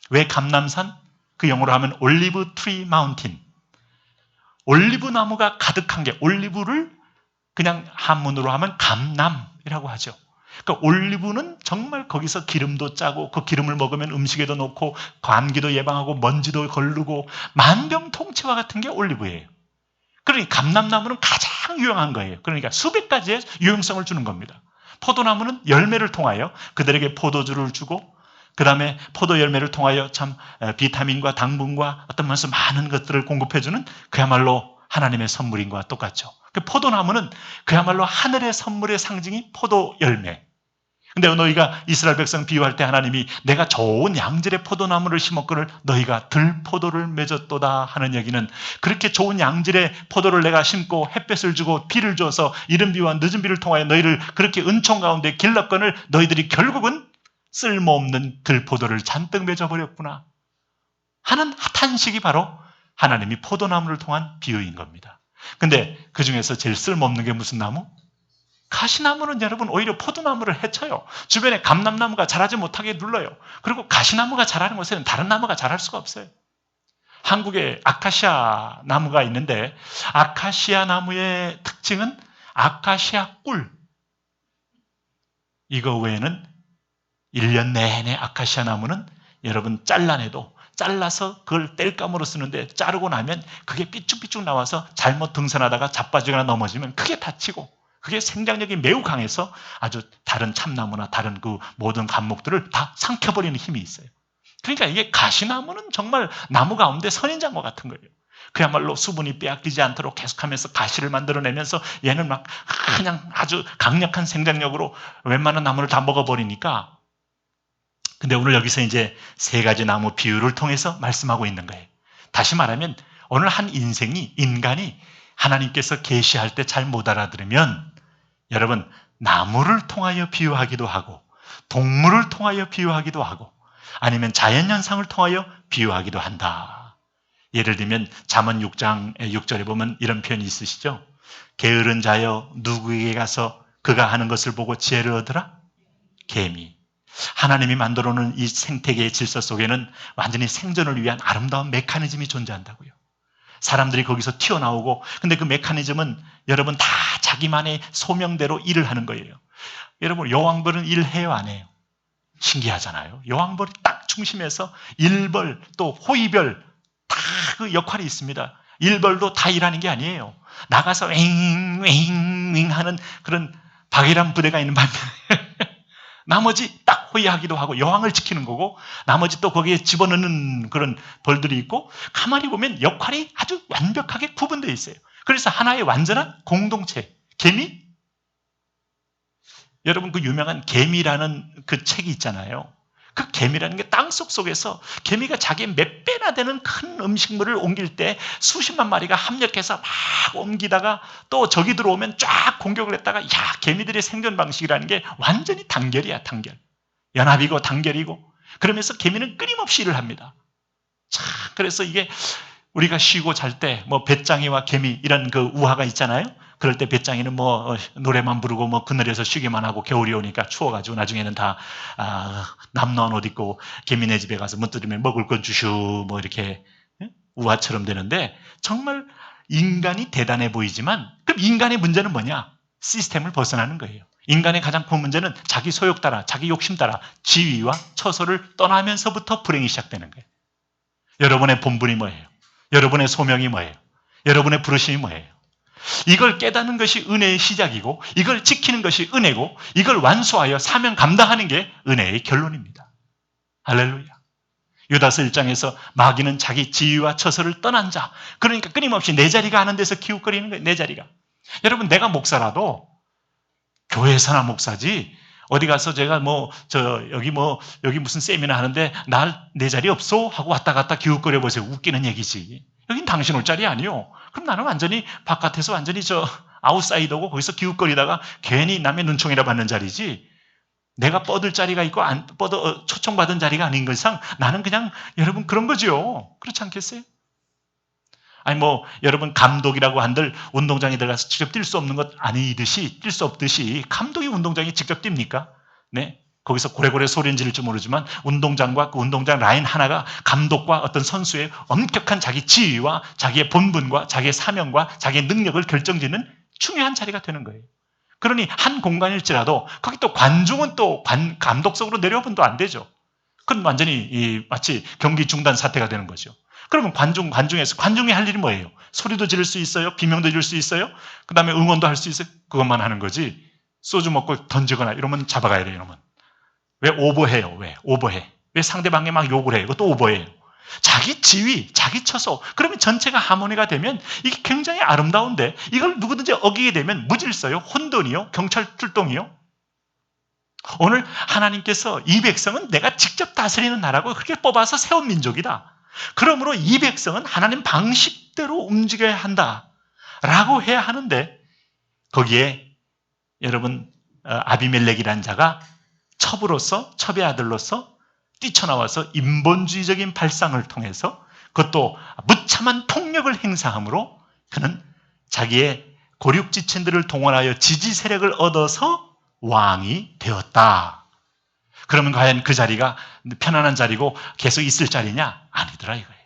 왜 감람산? 그 영어로 하면 올리브 트리 마운틴. 올리브 나무가 가득한 게, 올리브를 그냥 한문으로 하면 감람이라고 하죠. 그러니까 올리브는 정말 거기서 기름도 짜고 그 기름을 먹으면 음식에도 넣고 감기도 예방하고 먼지도 걸르고 만병통치와 같은 게 올리브예요. 그러니까 감람나무는 가장 유용한 거예요. 그러니까 수백 가지의 유용성을 주는 겁니다. 포도나무는 열매를 통하여 그들에게 포도주를 주고, 그 다음에 포도 열매를 통하여 참 비타민과 당분과 어떤 면에서 많은 것들을 공급해주는 그야말로 하나님의 선물인 것과 똑같죠. 그 포도나무는 그야말로 하늘의 선물의 상징이 포도 열매. 근데 너희가 이스라엘 백성 비유할 때 하나님이 내가 좋은 양질의 포도나무를 심었거늘 너희가 들포도를 맺었도다 하는 얘기는, 그렇게 좋은 양질의 포도를 내가 심고 햇볕을 주고 비를 줘서 이른 비와 늦은 비를 통하여 너희를 그렇게 은총 가운데 길렀거늘 너희들이 결국은 쓸모없는 들포도를 잔뜩 맺어버렸구나 하는 탄식이 바로 하나님이 포도나무를 통한 비유인 겁니다. 근데 그 중에서 제일 쓸모없는 게 무슨 나무? 가시나무는 여러분 오히려 포도나무를 해쳐요. 주변에 감람나무가 자라지 못하게 눌러요. 그리고 가시나무가 자라는 곳에는 다른 나무가 자랄 수가 없어요. 한국에 아카시아 나무가 있는데, 아카시아 나무의 특징은 아카시아 꿀. 이거 외에는 1년 내내 아카시아 나무는 여러분 잘라서 그걸 땔감으로 쓰는데, 자르고 나면 그게 삐쭉삐쭉 나와서 잘못 등산하다가 자빠지거나 넘어지면 크게 다치고, 그게 생장력이 매우 강해서 아주 다른 참나무나 다른 그 모든 감목들을 다 삼켜버리는 힘이 있어요. 그러니까 이게 가시나무는 정말 나무 가운데 선인장과 같은 거예요. 그야말로 수분이 빼앗기지 않도록 계속하면서 가시를 만들어내면서 얘는 막 그냥 아주 강력한 생장력으로 웬만한 나무를 다 먹어버리니까. 근데 오늘 여기서 이제 세 가지 나무 비유를 통해서 말씀하고 있는 거예요. 다시 말하면 오늘 한 인간이 하나님께서 계시할 때 잘 못 알아들으면, 여러분, 나무를 통하여 비유하기도 하고 동물을 통하여 비유하기도 하고 아니면 자연현상을 통하여 비유하기도 한다. 예를 들면 잠언 6장 6절에 보면 이런 표현이 있으시죠? 게으른 자여 누구에게 가서 그가 하는 것을 보고 지혜를 얻으라? 개미. 하나님이 만들어 놓은 이 생태계의 질서 속에는 완전히 생존을 위한 아름다운 메커니즘이 존재한다고요. 사람들이 거기서 튀어나오고, 근데 그 메커니즘은 여러분 다 자기만의 소명대로 일을 하는 거예요. 여러분, 여왕벌은 일해요, 안 해요? 신기하잖아요. 여왕벌이 딱 중심에서 일벌 또 호위별 다 그 역할이 있습니다. 일벌도 다 일하는 게 아니에요. 나가서 윙윙윙 하는 그런 박이란 부대가 있는 반면에 나머지 딱 호위하기도 하고 여왕을 지키는 거고, 나머지 또 거기에 집어넣는 그런 벌들이 있고, 가만히 보면 역할이 아주 완벽하게 구분되어 있어요. 그래서 하나의 완전한 공동체. 개미? 여러분, 그 유명한 개미라는 그 책이 있잖아요. 그 개미라는 게 땅속 속에서 개미가 자기의 몇 배나 되는 큰 음식물을 옮길 때 수십만 마리가 합력해서 막 옮기다가 또 적이 들어오면 쫙 공격을 했다가, 야, 개미들의 생존 방식이라는 게 완전히 단결이야, 단결. 연합이고 단결이고. 그러면서 개미는 끊임없이 일을 합니다. 자, 그래서 이게 우리가 쉬고 잘 때 뭐 배짱이와 개미 이런 그 우화가 있잖아요. 그럴 때 배짱이는 뭐 노래만 부르고 뭐 그늘에서 쉬기만 하고, 겨울이 오니까 추워가지고 나중에는 다 남노한 옷 입고 개미네 집에 가서 문 두드리면 먹을 건 주슈 뭐 이렇게 우화처럼 되는데, 정말 인간이 대단해 보이지만, 그럼 인간의 문제는 뭐냐? 시스템을 벗어나는 거예요. 인간의 가장 큰 문제는 자기 소욕 따라, 자기 욕심 따라 지위와 처소를 떠나면서부터 불행이 시작되는 거예요. 여러분의 본분이 뭐예요? 여러분의 소명이 뭐예요? 여러분의 부르심이 뭐예요? 이걸 깨닫는 것이 은혜의 시작이고, 이걸 지키는 것이 은혜고, 이걸 완수하여 사명 감당하는 게 은혜의 결론입니다. 할렐루야. 유다서 1장에서 마귀는 자기 지위와 처소를 떠난 자, 그러니까 끊임없이 내 자리가 하는 데서 기웃거리는 거예요. 내 자리가. 여러분, 내가 목사라도 교회에서나 목사지, 어디 가서 제가 여기 무슨 세미나 하는데 내 자리 없어? 하고 왔다 갔다 기웃거려 보세요. 웃기는 얘기지. 여긴 당신 올 자리 아니요. 그럼 나는 완전히 바깥에서 완전히 아웃사이더고 거기서 기웃거리다가 괜히 남의 눈총이라 받는 자리지, 내가 뻗을 자리가 있고 초청받은 자리가 아닌 것 이상 나는 그냥, 여러분, 그런 거죠. 그렇지 않겠어요? 아니 뭐 여러분 감독이라고 한들 운동장에 들어가서 직접 뛸 수 없는 것 아니듯이 뛸 수 없듯이 감독이 운동장에 직접 뜁니까? 네. 거기서 고래고래 소리는 지를지 모르지만 운동장과 그 운동장 라인 하나가 감독과 어떤 선수의 엄격한 자기 지위와 자기의 본분과 자기의 사명과 자기의 능력을 결정짓는 중요한 자리가 되는 거예요. 그러니 한 공간일지라도 거기 또 관중은 또 감독석으로 내려오면 또 안 되죠. 그건 완전히 마치 경기 중단 사태가 되는 거죠. 그러면 관중이 할 일이 뭐예요? 소리도 지를 수 있어요? 비명도 지를 수 있어요? 그 다음에 응원도 할 수 있어요? 그것만 하는 거지. 소주 먹고 던지거나 이러면 잡아가야 돼요. 이러면. 왜 오버해요? 왜 오버해? 왜 상대방에 막 욕을 해요? 이것도 오버해요. 자기 지위, 자기 처소. 그러면 전체가 하모니가 되면 이게 굉장히 아름다운데 이걸 누구든지 어기게 되면 무질서요, 혼돈이요, 경찰 출동이요. 오늘 하나님께서 이 백성은 내가 직접 다스리는 나라고 그렇게 뽑아서 세운 민족이다. 그러므로 이 백성은 하나님 방식대로 움직여야 한다라고 해야 하는데 거기에 여러분 아비멜렉이라는 자가 첩의 아들로서 뛰쳐나와서 인본주의적인 발상을 통해서 그것도 무참한 폭력을 행사함으로 그는 자기의 고륙지친들을 동원하여 지지 세력을 얻어서 왕이 되었다. 그러면 과연 그 자리가 편안한 자리고 계속 있을 자리냐? 아니더라 이거예요.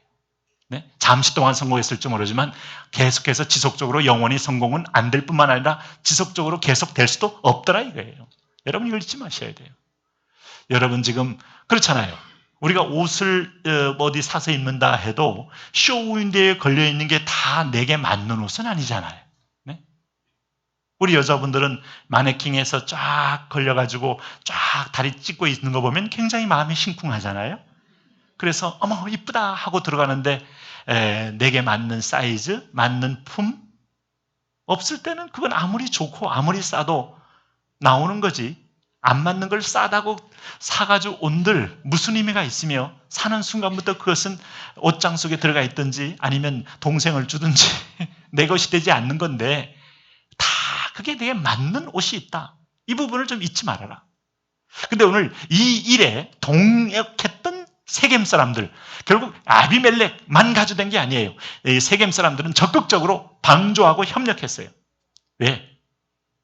네? 잠시 동안 성공했을지 모르지만 계속해서 지속적으로 영원히 성공은 안 될 뿐만 아니라 지속적으로 계속 될 수도 없더라 이거예요. 여러분 이걸 잊지 마셔야 돼요. 여러분 지금 그렇잖아요. 우리가 옷을 어디 사서 입는다 해도 쇼윈도에 걸려있는 게 다 내게 맞는 옷은 아니잖아요. 네? 우리 여자분들은 마네킹에서 쫙 걸려가지고 쫙 다리 찢고 있는 거 보면 굉장히 마음이 심쿵하잖아요. 그래서 어머 이쁘다 하고 들어가는데 내게 맞는 사이즈, 맞는 품 없을 때는 그건 아무리 좋고 아무리 싸도 나오는 거지. 안 맞는 걸 싸다고 사가지고 온들 무슨 의미가 있으며 사는 순간부터 그것은 옷장 속에 들어가 있든지 아니면 동생을 주든지 내 것이 되지 않는 건데 다 그게 내게 맞는 옷이 있다. 이 부분을 좀 잊지 말아라. 근데 오늘 이 일에 동역했던 세겜 사람들, 결국 아비멜렉만 가져된 게 아니에요. 이 세겜 사람들은 적극적으로 방조하고 협력했어요. 왜?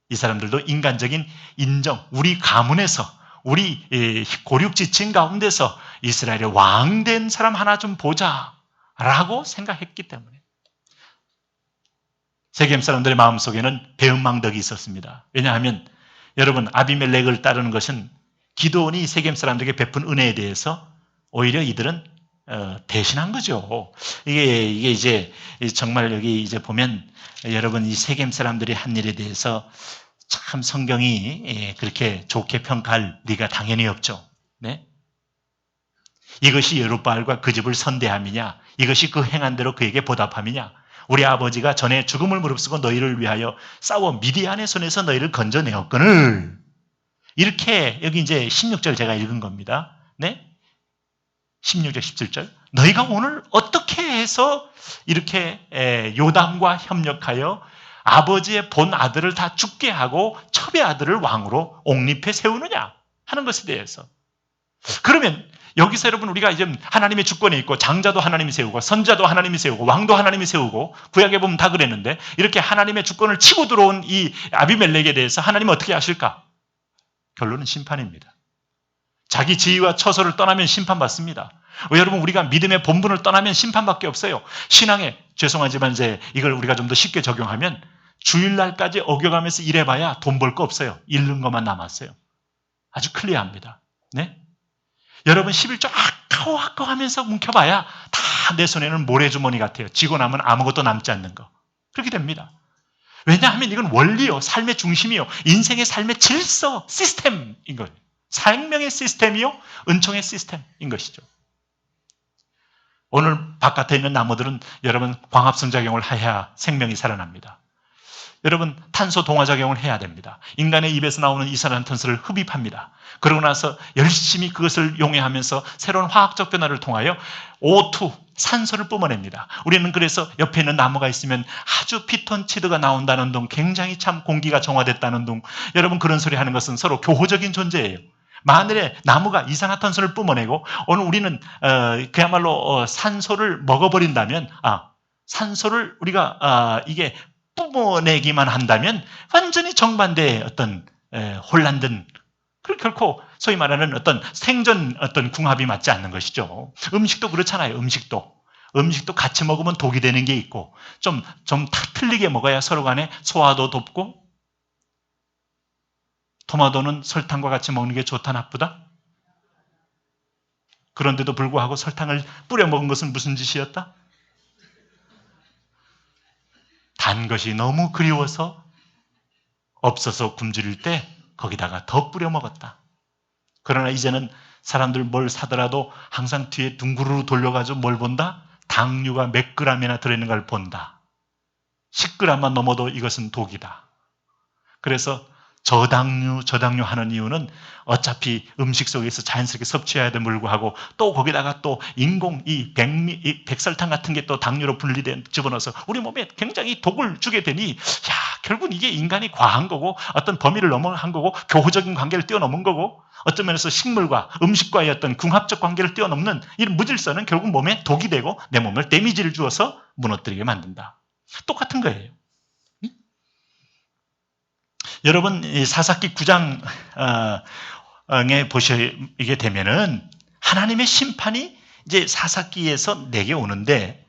이 사람들도 인간적인 인정, 우리 가문에서, 우리 고륙지친 가운데서 이스라엘의 왕된 사람 하나 좀 보자라고 생각했기 때문에 세겜 사람들의 마음속에는 배은망덕이 있었습니다. 왜냐하면 여러분 아비멜렉을 따르는 것은 기드온이 세겜 사람들에게 베푼 은혜에 대해서 오히려 이들은 대신한 거죠. 이게 이제 정말 여기 이제 보면 여러분 이 세겜 사람들이 한 일에 대해서 참 성경이 그렇게 좋게 평가할 리가 당연히 없죠. 네? 이것이 여룻바알과 그 집을 선대함이냐? 이것이 그 행한 대로 그에게 보답함이냐? 우리 아버지가 전에 죽음을 무릅쓰고 너희를 위하여 싸워 미디안의 손에서 너희를 건져내었거늘. 이렇게 여기 이제 16절 제가 읽은 겁니다. 네? 16절, 17절. 너희가 오늘 어떻게 해서 이렇게 요담과 협력하여 아버지의 본 아들을 다 죽게 하고 첩의 아들을 왕으로 옹립해 세우느냐 하는 것에 대해서. 그러면 여기서 여러분 우리가 이제 하나님의 주권에 있고 장자도 하나님이 세우고 선자도 하나님이 세우고 왕도 하나님이 세우고 구약에 보면 다 그랬는데 이렇게 하나님의 주권을 치고 들어온 이 아비멜렉에 대해서 하나님은 어떻게 하실까? 결론은 심판입니다. 자기 지위와 처소를 떠나면 심판받습니다. 여러분 우리가 믿음의 본분을 떠나면 심판밖에 없어요. 신앙에 죄송하지만 이제 이걸 우리가 좀 더 쉽게 적용하면 주일날까지 어겨가면서 일해봐야 돈 벌 거 없어요. 잃는 것만 남았어요. 아주 클리어합니다. 네? 여러분 11조 아까워 하면서 뭉켜봐야 다 내 손에는 모래주머니 같아요. 쥐고 나면 아무것도 남지 않는 거. 그렇게 됩니다. 왜냐하면 이건 원리요. 삶의 중심이요. 인생의 삶의 질서, 시스템인 거예요. 생명의 시스템이요. 은총의 시스템인 것이죠. 오늘 바깥에 있는 나무들은 여러분 광합성작용을 해야 생명이 살아납니다. 여러분 탄소 동화작용을 해야 됩니다. 인간의 입에서 나오는 이산화탄소를 흡입합니다. 그러고 나서 열심히 그것을 용해하면서 새로운 화학적 변화를 통하여 O2, 산소를 뿜어냅니다. 우리는 그래서 옆에 있는 나무가 있으면 아주 피톤치드가 나온다는 둥, 굉장히 참 공기가 정화됐다는 둥, 여러분 그런 소리 하는 것은 서로 교호적인 존재예요. 만일에 나무가 이산화탄소를 뿜어내고 오늘 우리는 그야말로 산소를 먹어버린다면 산소를 우리가 이게 뿜어내기만 한다면 완전히 정반대의 어떤 혼란된, 결코 소위 말하는 어떤 생존 어떤 궁합이 맞지 않는 것이죠. 음식도 그렇잖아요. 음식도 같이 먹으면 독이 되는 게 있고 좀 틀리게 먹어야 서로 간에 소화도 돕고. 토마토는 설탕과 같이 먹는 게 좋다 나쁘다? 그런데도 불구하고 설탕을 뿌려 먹은 것은 무슨 짓이었다? 단 것이 너무 그리워서 없어서 굶주릴 때 거기다가 더 뿌려 먹었다. 그러나 이제는 사람들 뭘 사더라도 항상 뒤에 둥그르르 돌려가지고 뭘 본다? 당류가 몇 그램이나 들어있는 걸 본다. 10g만 넘어도 이것은 독이다. 그래서 저당류 하는 이유는 어차피 음식 속에서 자연스럽게 섭취해야 돼 물고하고 또 거기다가 또 인공 이 백설탕 같은 게 또 당류로 분리돼 집어넣어서 우리 몸에 굉장히 독을 주게 되니 결국 이게 인간이 과한 거고 어떤 범위를 넘어간 거고 교호적인 관계를 뛰어넘은 거고 어떤 면에서 식물과 음식과의 어떤 궁합적 관계를 뛰어넘는 이런 무질서는 결국 몸에 독이 되고 내 몸을 데미지를 주어서 무너뜨리게 만든다. 똑같은 거예요. 여러분 사사기 9장에 보시게 되면은 하나님의 심판이 이제 사사기에서 내게 오는데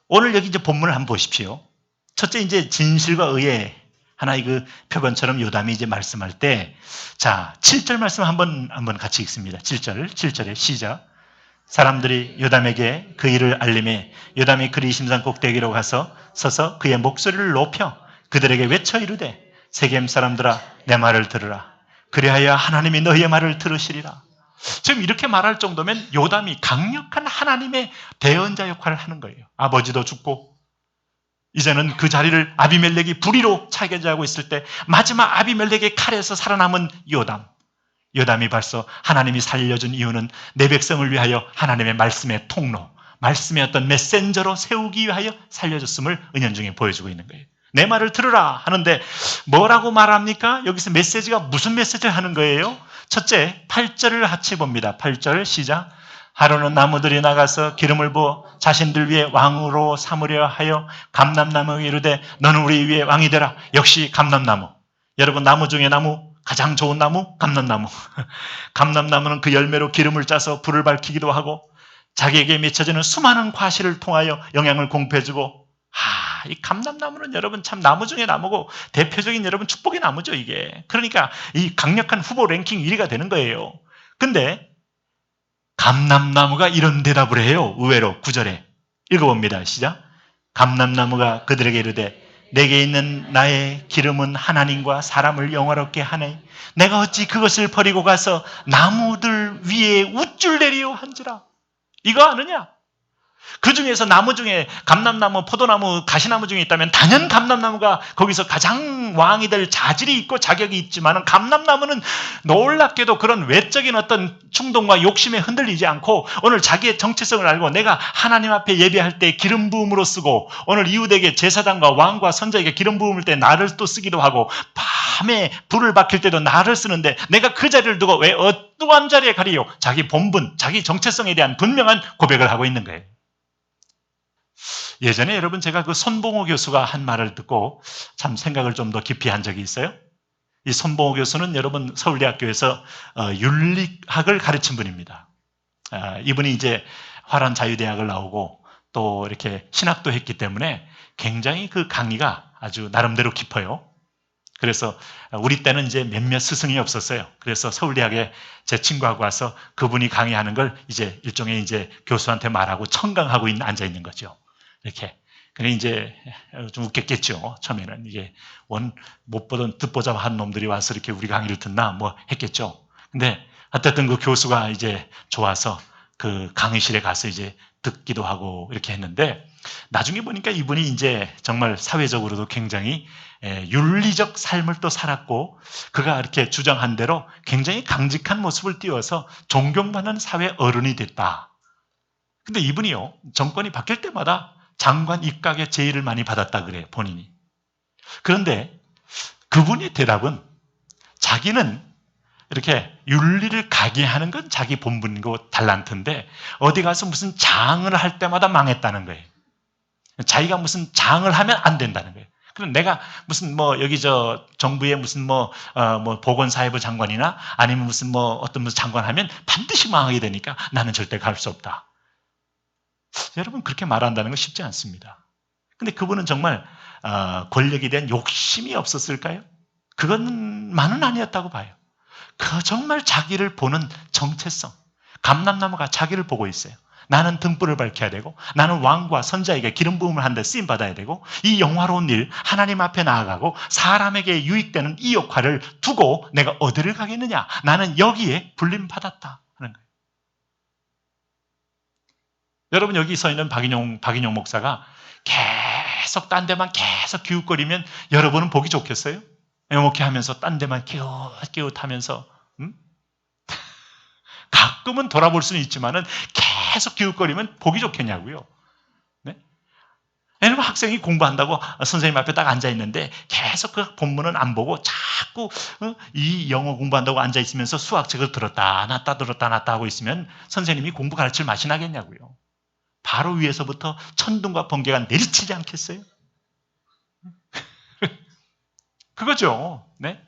오늘 여기 이제 본문을 한번 보십시오. 첫째 이제 진실과 의의 하나의 그 표본처럼 요담이 이제 말씀할 때, 자 7절 말씀 한번 같이 읽습니다. 7절에 시작. 사람들이 요담에게 그 일을 알림해 요담이 그리 심산 꼭대기로 가서 서서 그의 목소리를 높여 그들에게 외쳐 이르되 세겜 사람들아 내 말을 들으라. 그리하여 하나님이 너희의 말을 들으시리라. 지금 이렇게 말할 정도면 요담이 강력한 하나님의 대언자 역할을 하는 거예요. 아버지도 죽고 이제는 그 자리를 아비멜렉이 불의로 차지하고 있을 때 마지막 아비멜렉의 칼에서 살아남은 요담이 벌써 하나님이 살려준 이유는 내 백성을 위하여 하나님의 말씀의 통로, 말씀의 어떤 메신저로 세우기 위하여 살려줬음을 은연중에 보여주고 있는 거예요. 내 말을 들으라 하는데 뭐라고 말합니까? 여기서 메시지가 무슨 메시지를 하는 거예요? 첫째 8절을 같이 봅니다. 8절 시작. 하루는 나무들이 나가서 기름을 부어 자신들 위에 왕으로 삼으려 하여 감람나무에 이르되 너는 우리 위에 왕이 되라. 역시 감람나무. 여러분 나무 중에 가장 좋은 나무 감람나무. 감람나무는 그 열매로 기름을 짜서 불을 밝히기도 하고 자기에게 맺혀지는 수많은 과실을 통하여 영양을 공급해주고, 이 감람나무는 여러분 참 나무 중에 나무고 대표적인 여러분 축복의 나무죠 이게. 그러니까 이 강력한 후보 랭킹 1위가 되는 거예요. 근데 감람나무가 이런 대답을 해요. 의외로 9절에 읽어봅니다. 시작. 감람나무가 그들에게 이르되 내게 있는 나의 기름은 하나님과 사람을 영화롭게 하네. 내가 어찌 그것을 버리고 가서 나무들 위에 우쭐 내리요 한지라. 이거 아느냐? 그 중에서 나무 중에 감람나무, 포도나무, 가시나무 중에 있다면 단연 감람나무가 거기서 가장 왕이 될 자질이 있고 자격이 있지만 감람나무는 놀랍게도 그런 외적인 어떤 충동과 욕심에 흔들리지 않고 오늘 자기의 정체성을 알고 내가 하나님 앞에 예배할 때 기름 부음으로 쓰고 오늘 이웃에게 제사장과 왕과 선자에게 기름 부음을 때 나를 또 쓰기도 하고 밤에 불을 밝힐 때도 나를 쓰는데 내가 그 자리를 두고 왜 어떠한 자리에 가리요? 자기 본분, 자기 정체성에 대한 분명한 고백을 하고 있는 거예요. 예전에 여러분 제가 그 손봉호 교수가 한 말을 듣고 참 생각을 좀 더 깊이 한 적이 있어요. 이 손봉호 교수는 여러분 서울대학교에서 윤리학을 가르친 분입니다. 이분이 이제 화란 자유대학을 나오고 또 이렇게 신학도 했기 때문에 굉장히 그 강의가 아주 나름대로 깊어요. 그래서 우리 때는 이제 몇몇 스승이 없었어요. 그래서 서울대학에 제 친구하고 와서 그분이 강의하는 걸 이제 일종의 이제 교수한테 말하고 청강하고 앉아 있는 거죠. 이렇게. 그래 이제 좀 웃겼겠죠. 처음에는 이게 못 보던 듣보잡 한 놈들이 와서 이렇게 우리 강의를 듣나 뭐 했겠죠. 근데 어쨌든 그 교수가 이제 좋아서 그 강의실에 가서 이제 듣기도 하고 이렇게 했는데 나중에 보니까 이분이 이제 정말 사회적으로도 굉장히 윤리적 삶을 또 살았고 그가 이렇게 주장한 대로 굉장히 강직한 모습을 띄워서 존경받는 사회 어른이 됐다. 근데 이분이요 정권이 바뀔 때마다 장관 입각의 제의를 많이 받았다 그래요 본인이. 그런데 그분의 대답은 자기는 이렇게 윤리를 가게하는 건 자기 본분이고 달란트인데 어디 가서 무슨 장을 할 때마다 망했다는 거예요. 자기가 무슨 장을 하면 안 된다는 거예요. 그럼 내가 무슨 뭐 여기 저 정부의 무슨 뭐 보건사회부 장관이나 아니면 무슨 뭐 어떤 무슨 장관 하면 반드시 망하게 되니까 나는 절대 갈 수 없다. 여러분 그렇게 말한다는 건 쉽지 않습니다. 근데 그분은 정말 권력에 대한 욕심이 없었을까요? 그것만은 아니었다고 봐요. 그 정말 자기를 보는 정체성. 감람나무가 자기를 보고 있어요. 나는 등불을 밝혀야 되고 나는 왕과 선자에게 기름 부음을 하는데 쓰임 받아야 되고 이 영화로운 일 하나님 앞에 나아가고 사람에게 유익되는 이 역할을 두고 내가 어디를 가겠느냐. 나는 여기에 불림 받았다 하는 거예요. 여러분 여기 서 있는 박인용 목사가 계속 딴 데만 계속 기웃거리면 여러분은 보기 좋겠어요? 목회하면서 딴 데만 기웃기웃하면서 가끔은 돌아볼 수는 있지만은 계속 기웃거리면 보기 좋겠냐고요. 네? 여러분 학생이 공부한다고 선생님 앞에 딱 앉아 있는데 계속 그 본문은 안 보고 자꾸 이 영어 공부한다고 앉아 있으면서 수학책을 들었다 놨다 하고 있으면 선생님이 공부 가르칠 맛이 나겠냐고요. 바로 위에서부터 천둥과 번개가 내리치지 않겠어요? 그거죠. 네?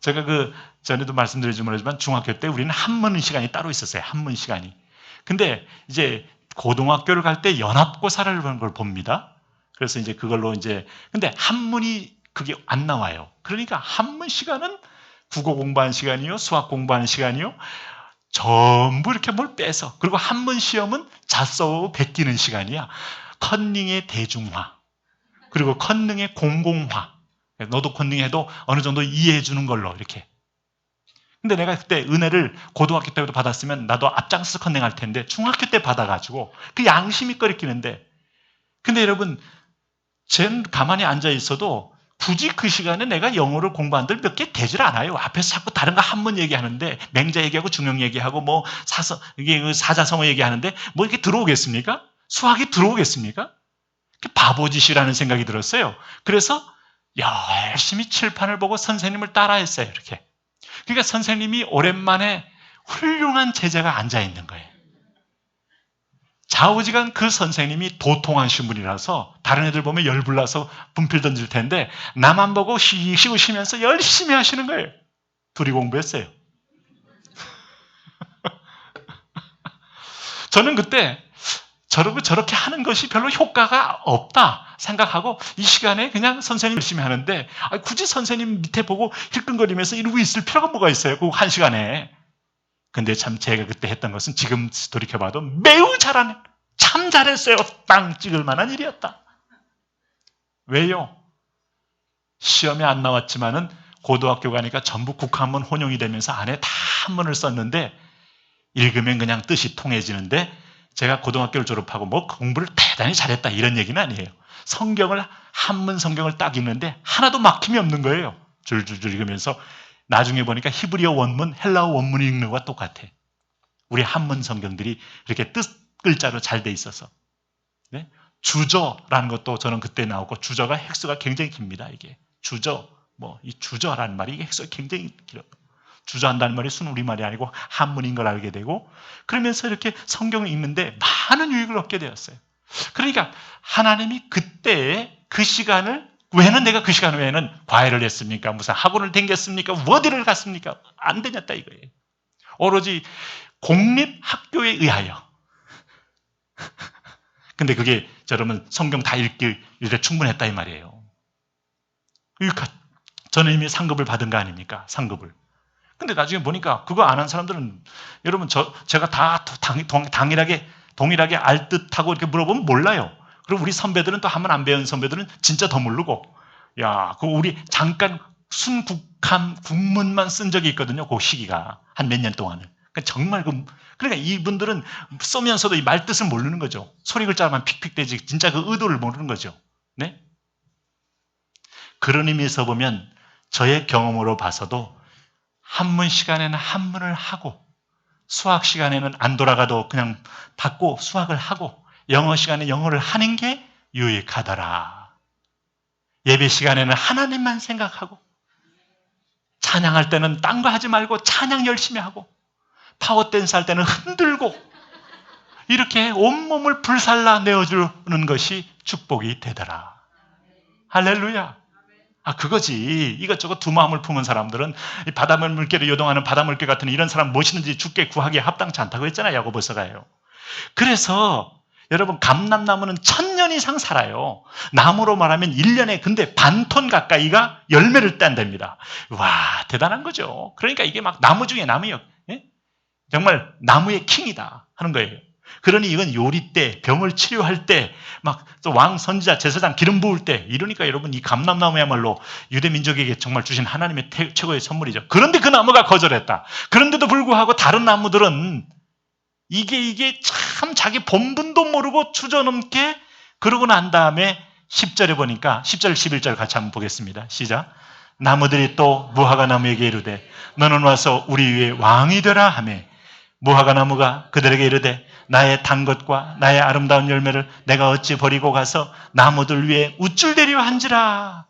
제가 전에도 말씀드리지 모르지만 중학교 때 우리는 한문 시간이 따로 있었어요. 한문 시간이. 근데 이제 고등학교를 갈 때 연합고사를 보는 걸 봅니다. 그래서 이제 그걸로 근데 한문이 그게 안 나와요. 그러니까 한문 시간은 국어 공부하는 시간이요, 수학 공부하는 시간이요, 전부 이렇게 뭘 빼서. 그리고 한문 시험은 잣서 베끼는 시간이야. 컨닝의 대중화, 그리고 컨닝의 공공화. 너도 컨닝해도 어느 정도 이해해 주는 걸로 이렇게. 근데 내가 그때 은혜를 고등학교 때부터 받았으면 나도 앞장서서 컨닝할 텐데 중학교 때 받아가지고 그 양심이 꺼리끼는데. 근데 여러분, 쟤는 가만히 앉아 있어도 굳이 그 시간에 내가 영어를 공부한들 몇 개 되질 않아요. 앞에서 자꾸 다른 거 한문 얘기하는데 맹자 얘기하고 중용 얘기하고 뭐 이게 사자성어 얘기하는데 뭐 이렇게 들어오겠습니까? 수학이 들어오겠습니까? 바보짓이라는 생각이 들었어요. 그래서 열심히 칠판을 보고 선생님을 따라했어요. 이렇게. 그러니까 선생님이 오랜만에 훌륭한 제자가 앉아 있는 거예요. 좌우지간 그 선생님이 도통하신 분이라서 다른 애들 보면 열불나서 분필 던질 텐데 나만 보고 쉬고 쉬면서 열심히 하시는 거예요. 둘이 공부했어요. 저는 그때 저렇게 하는 것이 별로 효과가 없다 생각하고 이 시간에 그냥 선생님 열심히 하는데 굳이 선생님 밑에 보고 힐끔거리면서 이러고 있을 필요가 뭐가 있어요? 그 한 시간에. 근데 참 제가 그때 했던 것은 지금 돌이켜봐도 매우 참 잘했어요. 땅 찍을 만한 일이었다. 왜요? 시험에 안 나왔지만은 고등학교 가니까 전부 국한문 혼용이 되면서 안에 다 한문을 썼는데 읽으면 그냥 뜻이 통해지는데 제가 고등학교를 졸업하고 뭐 공부를 대단히 잘했다 이런 얘기는 아니에요. 한문 성경을 딱 읽는데 하나도 막힘이 없는 거예요. 줄줄줄 읽으면서 나중에 보니까 히브리어 원문, 헬라어 원문이 읽는 것과 똑같아. 우리 한문 성경들이 이렇게 뜻 글자로 잘 돼 있어서. 네? 주저라는 것도 저는 그때 나오고 주저가 획수가 굉장히 깁니다. 이게 주저, 이 주저라는 말이 이게 획수가 굉장히 길어요. 주저한다는 말이 순우리말이 아니고 한문인 걸 알게 되고 그러면서 이렇게 성경을 읽는데 많은 유익을 얻게 되었어요. 그러니까 하나님이 그때의 그 시간을 왜는 내가 그 시간 외에는 과외를 했습니까? 무슨 학원을 다녔습니까? 어디를 갔습니까? 안 다녔다 이거예요. 오로지 공립학교에 의하여. 근데 그게 여러분 성경 다 읽기 일에 충분했다 이 말이에요. 저는 이미 상급을 받은 거 아닙니까? 상급을. 근데 나중에 보니까 그거 안 한 사람들은 여러분 제가 다 동일하게 알 듯하고 이렇게 물어보면 몰라요. 그리고 우리 선배들은 또 한 번 안 배운 선배들은 진짜 더 모르고 우리 잠깐 순국함 국문만 쓴 적이 있거든요. 그 시기가 한 몇 년 동안은. 정말 그러니까 이분들은 쏘면서도 이 말 뜻을 모르는 거죠. 소리 글자만 픽픽 대지 진짜 그 의도를 모르는 거죠. 네? 그런 의미에서 보면 저의 경험으로 봐서도 한문 시간에는 한문을 하고 수학 시간에는 안 돌아가도 그냥 받고 수학을 하고 영어 시간에 영어를 하는 게 유익하더라. 예배 시간에는 하나님만 생각하고 찬양할 때는 딴 거 하지 말고 찬양 열심히 하고 파워댄스 할 때는 흔들고 이렇게 온몸을 불살라 내어주는 것이 축복이 되더라. 할렐루야. 그거지. 이것저것 두 마음을 품은 사람들은 이 바닷물 물개를 요동하는 바닷물개 같은 이런 사람 무엇이든지 주께 구하기에 합당치 않다고 했잖아요. 야고보서가요. 그래서 여러분, 감람나무는 1000년 이상 살아요. 나무로 말하면 1년에 근데 반톤 가까이가 열매를 딴답니다. 와, 대단한 거죠. 그러니까 이게 막 나무 중에 나무요. 예? 정말 나무의 킹이다 하는 거예요. 그러니 이건 요리 때, 병을 치료할 때, 막 왕, 선지자, 제사장 기름 부을 때, 이러니까 여러분 이 감람나무야말로 유대 민족에게 정말 주신 하나님의 최고의 선물이죠. 그런데 그 나무가 거절했다. 그런데도 불구하고 다른 나무들은 이게 참 자기 본분도 모르고 주저넘게 그러고 난 다음에 10절에 보니까 10절, 11절 같이 한번 보겠습니다. 시작. 나무들이 또 무화과 나무에게 이르되 너는 와서 우리 위에 왕이 되라 하매 무화과 나무가 그들에게 이르되 나의 단 것과 나의 아름다운 열매를 내가 어찌 버리고 가서 나무들 위에 우쭐대려 한지라.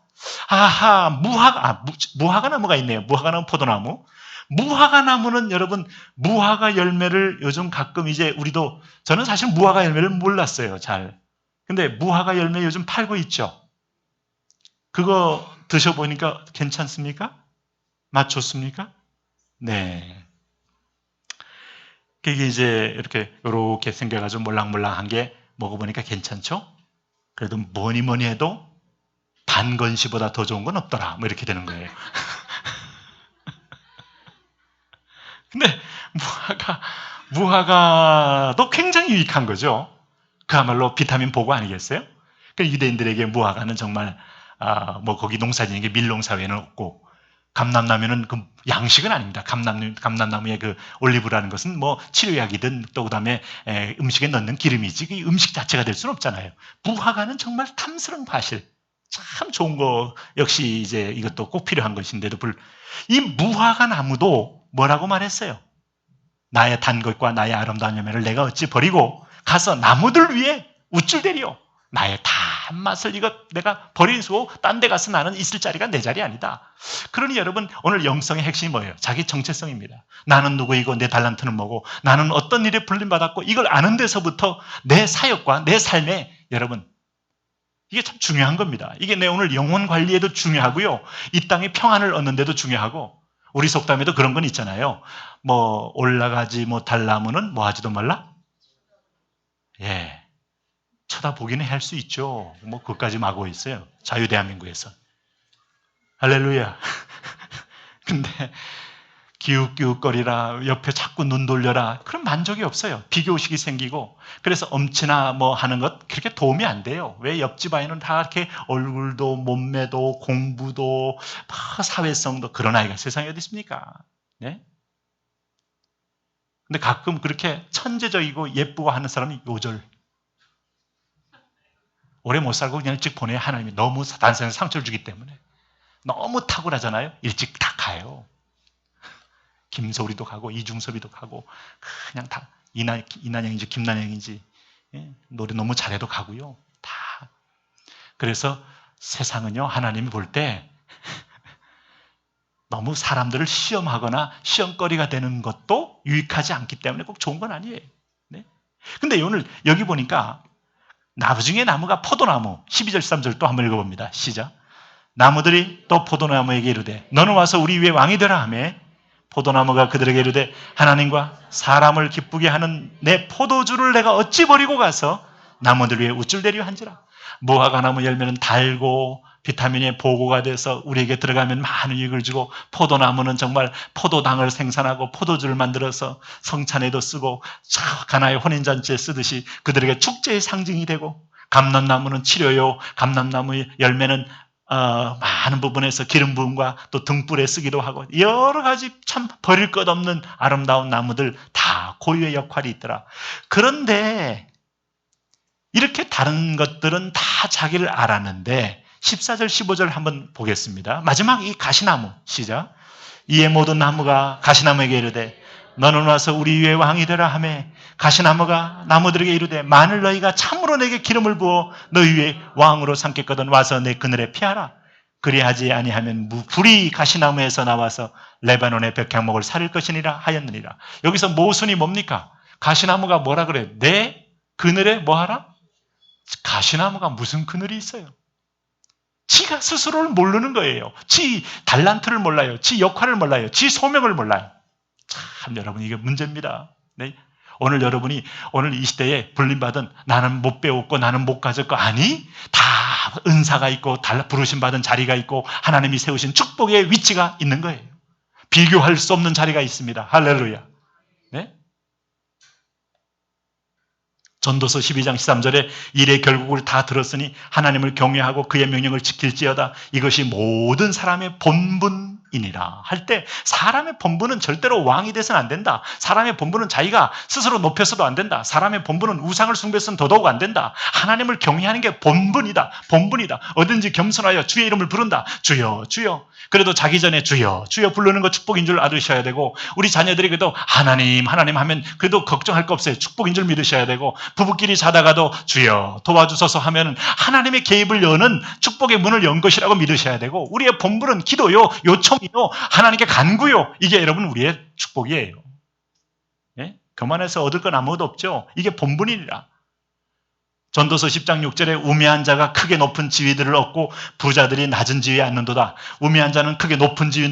아하, 무화과 나무가 있네요. 무화과 나무, 포도나무. 무화과 나무는 여러분, 무화과 열매를 요즘 가끔 이제 우리도, 저는 사실 무화과 열매를 몰랐어요, 잘. 근데 무화과 열매 요즘 팔고 있죠. 그거 드셔보니까 괜찮습니까? 맛 좋습니까? 네. 그게 이제 이렇게 생겨가지고 몰랑몰랑한 게 먹어보니까 괜찮죠? 그래도 뭐니 해도 반건시보다 더 좋은 건 없더라. 뭐 이렇게 되는 거예요. 근데 무화과도 굉장히 유익한 거죠. 그야말로 비타민 보고 아니겠어요? 유대인들에게 무화과는 정말 뭐 거기 농사지는 게 밀농사 외에는 없고, 감람나무는 그 양식은 아닙니다. 감람나무의 그 올리브라는 것은 뭐 치료약이든 또 그다음에 음식에 넣는 기름이지 그 음식 자체가 될 수는 없잖아요. 무화과는 정말 탐스러운 과실, 참 좋은 거, 역시 이제 이것도 꼭 필요한 것인데도 이 무화과 나무도 뭐라고 말했어요? 나의 단 것과 나의 아름다운 열매를 내가 어찌 버리고 가서 나무들 위에 우쭐대리오. 나의 단맛을 이거 내가 버리고 딴 데 가서 나는 있을 자리가 내 자리 아니다. 그러니 여러분, 오늘 영성의 핵심이 뭐예요? 자기 정체성입니다. 나는 누구이고 내 달란트는 뭐고 나는 어떤 일에 불림받았고, 이걸 아는 데서부터 내 사역과 내 삶에, 여러분, 이게 참 중요한 겁니다. 이게 내 오늘 영혼 관리에도 중요하고요, 이 땅에 평안을 얻는 데도 중요하고, 우리 속담에도 그런 건 있잖아요. 뭐 올라가지 못할 나무는 뭐 하지도 말라? 예. 쳐다보기는 할 수 있죠. 뭐 그것까지 마고 있어요. 자유대한민국에서. 할렐루야. 근데 기웃기웃거리라, 옆에 자꾸 눈 돌려라, 그런 만족이 없어요. 비교의식이 생기고, 그래서 엄치나 뭐 하는 것 그렇게 도움이 안 돼요. 왜? 옆집 아이는 다 이렇게 얼굴도 몸매도 공부도 사회성도 그런 아이가 세상에 어디 있습니까? 네? 근데 가끔 그렇게 천재적이고 예쁘고 하는 사람이 요절. 오래 못 살고 그냥 일찍 보내야 하나님이 너무 단순한 상처를 주기 때문에. 너무 탁월하잖아요. 일찍 다 가요. 김소리도 가고 이중섭이도 가고 그냥 다 이난영인지 김난영인지, 예? 노래 너무 잘해도 가고요. 다. 그래서 세상은요, 하나님이 볼 때 너무 사람들을 시험하거나 시험거리가 되는 것도 유익하지 않기 때문에 꼭 좋은 건 아니에요. 네? 근데 오늘 여기 보니까 나중에 나무가 포도나무, 12절 13절 또 한번 읽어봅니다. 시작. 나무들이 또 포도나무에게 이르되 너는 와서 우리 위에 왕이 되라 하며 포도나무가 그들에게 이르되 하나님과 사람을 기쁘게 하는 내 포도주를 내가 어찌 버리고 가서 나무들 위에 우쭐대려 한지라. 무화과 나무 열매는 달고 비타민의 보고가 돼서 우리에게 들어가면 많은 유익을 주고, 포도나무는 정말 포도당을 생산하고 포도주를 만들어서 성찬에도 쓰고 가나의 혼인잔치에 쓰듯이 그들에게 축제의 상징이 되고, 감람나무는 치료요, 감람나무 열매는 많은 부분에서 기름 부음과 또 등불에 쓰기도 하고, 여러 가지 참 버릴 것 없는 아름다운 나무들 다 고유의 역할이 있더라. 그런데 이렇게 다른 것들은 다 자기를 알았는데 14절 15절 한번 보겠습니다. 마지막 이 가시나무, 시작. 이에 모든 나무가 가시나무에게 이르되 너는 와서 우리 위에 왕이 되라 하며 가시나무가 나무들에게 이르되 만일 너희가 참으로 내게 기름을 부어 너희 위에 왕으로 삼겠거든 와서 내 그늘에 피하라. 그리하지 아니하면 불이 가시나무에서 나와서 레바논의 백향목을 사릴 것이니라 하였느니라. 여기서 모순이 뭡니까? 가시나무가 뭐라 그래? 내 그늘에 뭐하라? 가시나무가 무슨 그늘이 있어요? 지가 스스로를 모르는 거예요. 지 달란트를 몰라요. 지 역할을 몰라요. 지 소명을 몰라요. 참 여러분 이게 문제입니다. 네? 오늘 여러분이 오늘 이 시대에 불림받은 나는 못 배웠고 나는 못 가졌고 아니 다 은사가 있고 부르심 받은 자리가 있고 하나님이 세우신 축복의 위치가 있는 거예요. 비교할 수 없는 자리가 있습니다. 할렐루야. 네? 전도서 12장 13절에 일의 결국을 다 들었으니 하나님을 경외하고 그의 명령을 지킬지어다. 이것이 모든 사람의 본분이니라 할 때 사람의 본분은 절대로 왕이 돼서는 안 된다. 사람의 본분은 자기가 스스로 높여서도 안 된다. 사람의 본분은 우상을 숭배해서는 더더욱 안 된다. 하나님을 경외하는 게 본분이다. 본분이다. 어딘지 겸손하여 주의 이름을 부른다. 주여 주여. 그래도 자기 전에 주여 주여 부르는 거 축복인 줄 알으셔야 되고 우리 자녀들이 그래도 하나님 하면 그래도 걱정할 거 없어요. 축복인 줄 믿으셔야 되고 부부끼리 자다가도 주여 도와주소서 하면 하나님의 개입을 여는 축복의 문을 연 것이라고 믿으셔야 되고 우리의 본분은 기도요 요청이요 하나님께 간구요 이게 여러분 우리의 축복이에요. 예? 교만해서 얻을 건 아무것도 없죠. 이게 본분이라. 전도서 10장 6절에 우매한 자가 크게 높은 지위들을 얻고 부자들이 낮은 지위에 앉는도다. 우매한 자는 크게 높은 지위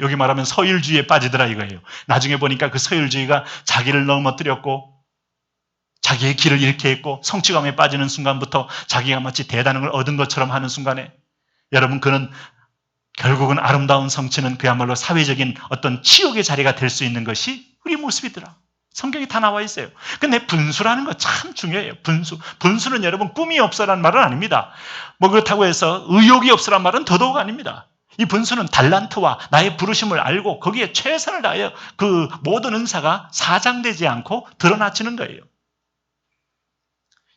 여기 말하면 서율주의에 빠지더라 이거예요. 나중에 보니까 그 서율주의가 자기를 넘어뜨렸고 자기의 길을 잃게 했고 성취감에 빠지는 순간부터 자기가 마치 대단한 걸 얻은 것처럼 하는 순간에 여러분 그는 결국은 아름다운 성취는 그야말로 사회적인 어떤 치욕의 자리가 될 수 있는 것이 우리 모습이더라. 성경이 다 나와 있어요. 근데 분수라는 거 참 중요해요. 분수는 여러분 꿈이 없어라는 말은 아닙니다. 뭐 그렇다고 해서 의욕이 없어라는 말은 더더욱 아닙니다. 이 분수는 달란트와 나의 부르심을 알고 거기에 최선을 다하여 그 모든 은사가 사장되지 않고 드러나치는 거예요.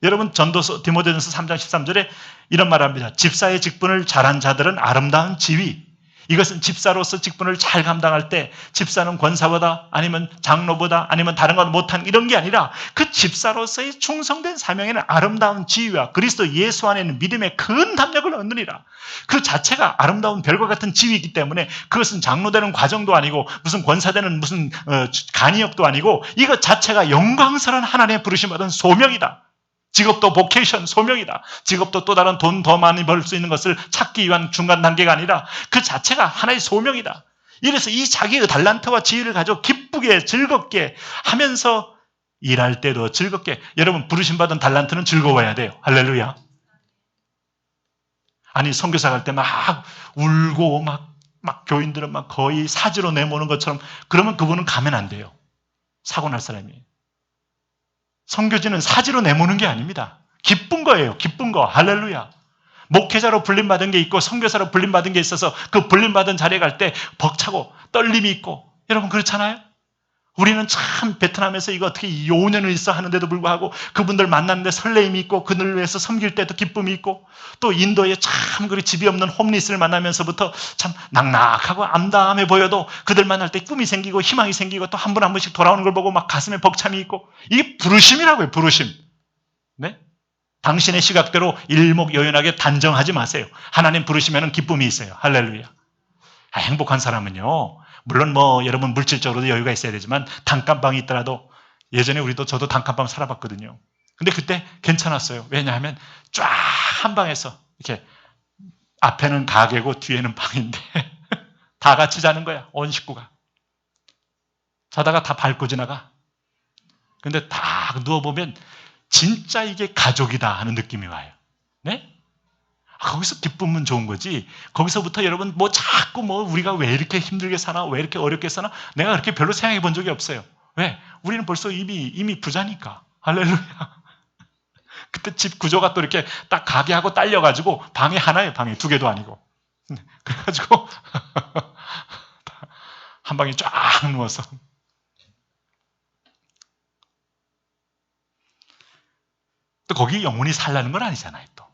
여러분 전도서 디모데전서 3장 13절에 이런 말을 합니다. 집사의 직분을 잘한 자들은 아름다운 지위. 이것은 집사로서 직분을 잘 감당할 때 집사는 권사보다 아니면 장로보다 아니면 다른 것 못한 이런 게 아니라 그 집사로서의 충성된 사명에는 아름다운 지위와 그리스도 예수 안에 있는 믿음의 큰 담력을 얻느니라. 그 자체가 아름다운 별과 같은 지위이기 때문에 그것은 장로되는 과정도 아니고 무슨 권사되는 무슨 간이역도 아니고 이것 자체가 영광스러운 하나님의 부르심 받은 소명이다. 직업도 보케이션, 소명이다. 직업도 또 다른 돈 더 많이 벌 수 있는 것을 찾기 위한 중간 단계가 아니라 그 자체가 하나의 소명이다. 이래서 이 자기의 달란트와 지위를 가지고 기쁘게 즐겁게 하면서 일할 때도 즐겁게. 여러분 부르심받은 달란트는 즐거워야 돼요. 할렐루야. 아니 선교사 갈 때 막 울고 막 교인들은 막 거의 사지로 내모는 것처럼 그러면 그분은 가면 안 돼요. 사고 날 사람이. 선교지는 사지로 내모는 게 아닙니다. 기쁜 거예요. 기쁜 거. 할렐루야. 목회자로 불림받은 게 있고 선교사로 불림받은 게 있어서 그 불림받은 자리에 갈 때 벅차고 떨림이 있고 여러분 그렇잖아요? 우리는 참 베트남에서 이거 어떻게 5년을 있어 하는데도 불구하고 그분들 만났는데 설레임이 있고 그들을 위해서 섬길 때도 기쁨이 있고 또 인도에 참 그리 집이 없는 홈리스를 만나면서부터 참 낙낙하고 암담해 보여도 그들 만날 때 꿈이 생기고 희망이 생기고 또 한 분 한 분씩 돌아오는 걸 보고 막 가슴에 벅참이 있고 이게 부르심이라고요. 부르심. 네? 당신의 시각대로 일목요연하게 단정하지 마세요. 하나님 부르시면 기쁨이 있어요. 할렐루야. 행복한 사람은요. 물론 뭐 여러분 물질적으로도 여유가 있어야 되지만 단칸방이 있더라도 예전에 저도 단칸방 살아봤거든요. 근데 그때 괜찮았어요. 왜냐하면 쫙 한 방에서 이렇게 앞에는 가게고 뒤에는 방인데 다 같이 자는 거야. 온 식구가. 자다가 다 밟고 지나가. 근데 딱 누워보면 진짜 이게 가족이다 하는 느낌이 와요. 네? 거기서 기쁨은 좋은 거지. 거기서부터 여러분 뭐 자꾸 뭐 우리가 왜 이렇게 힘들게 사나 왜 이렇게 어렵게 사나 내가 그렇게 별로 생각해 본 적이 없어요. 왜? 우리는 벌써 이미 부자니까. 할렐루야. 그때 집 구조가 또 이렇게 딱 가게하고 딸려가지고 방이 하나예요. 방이 2개도 아니고. 그래가지고 한 방에 쫙 누워서 또 거기 영혼이 살라는 건 아니잖아요. 또.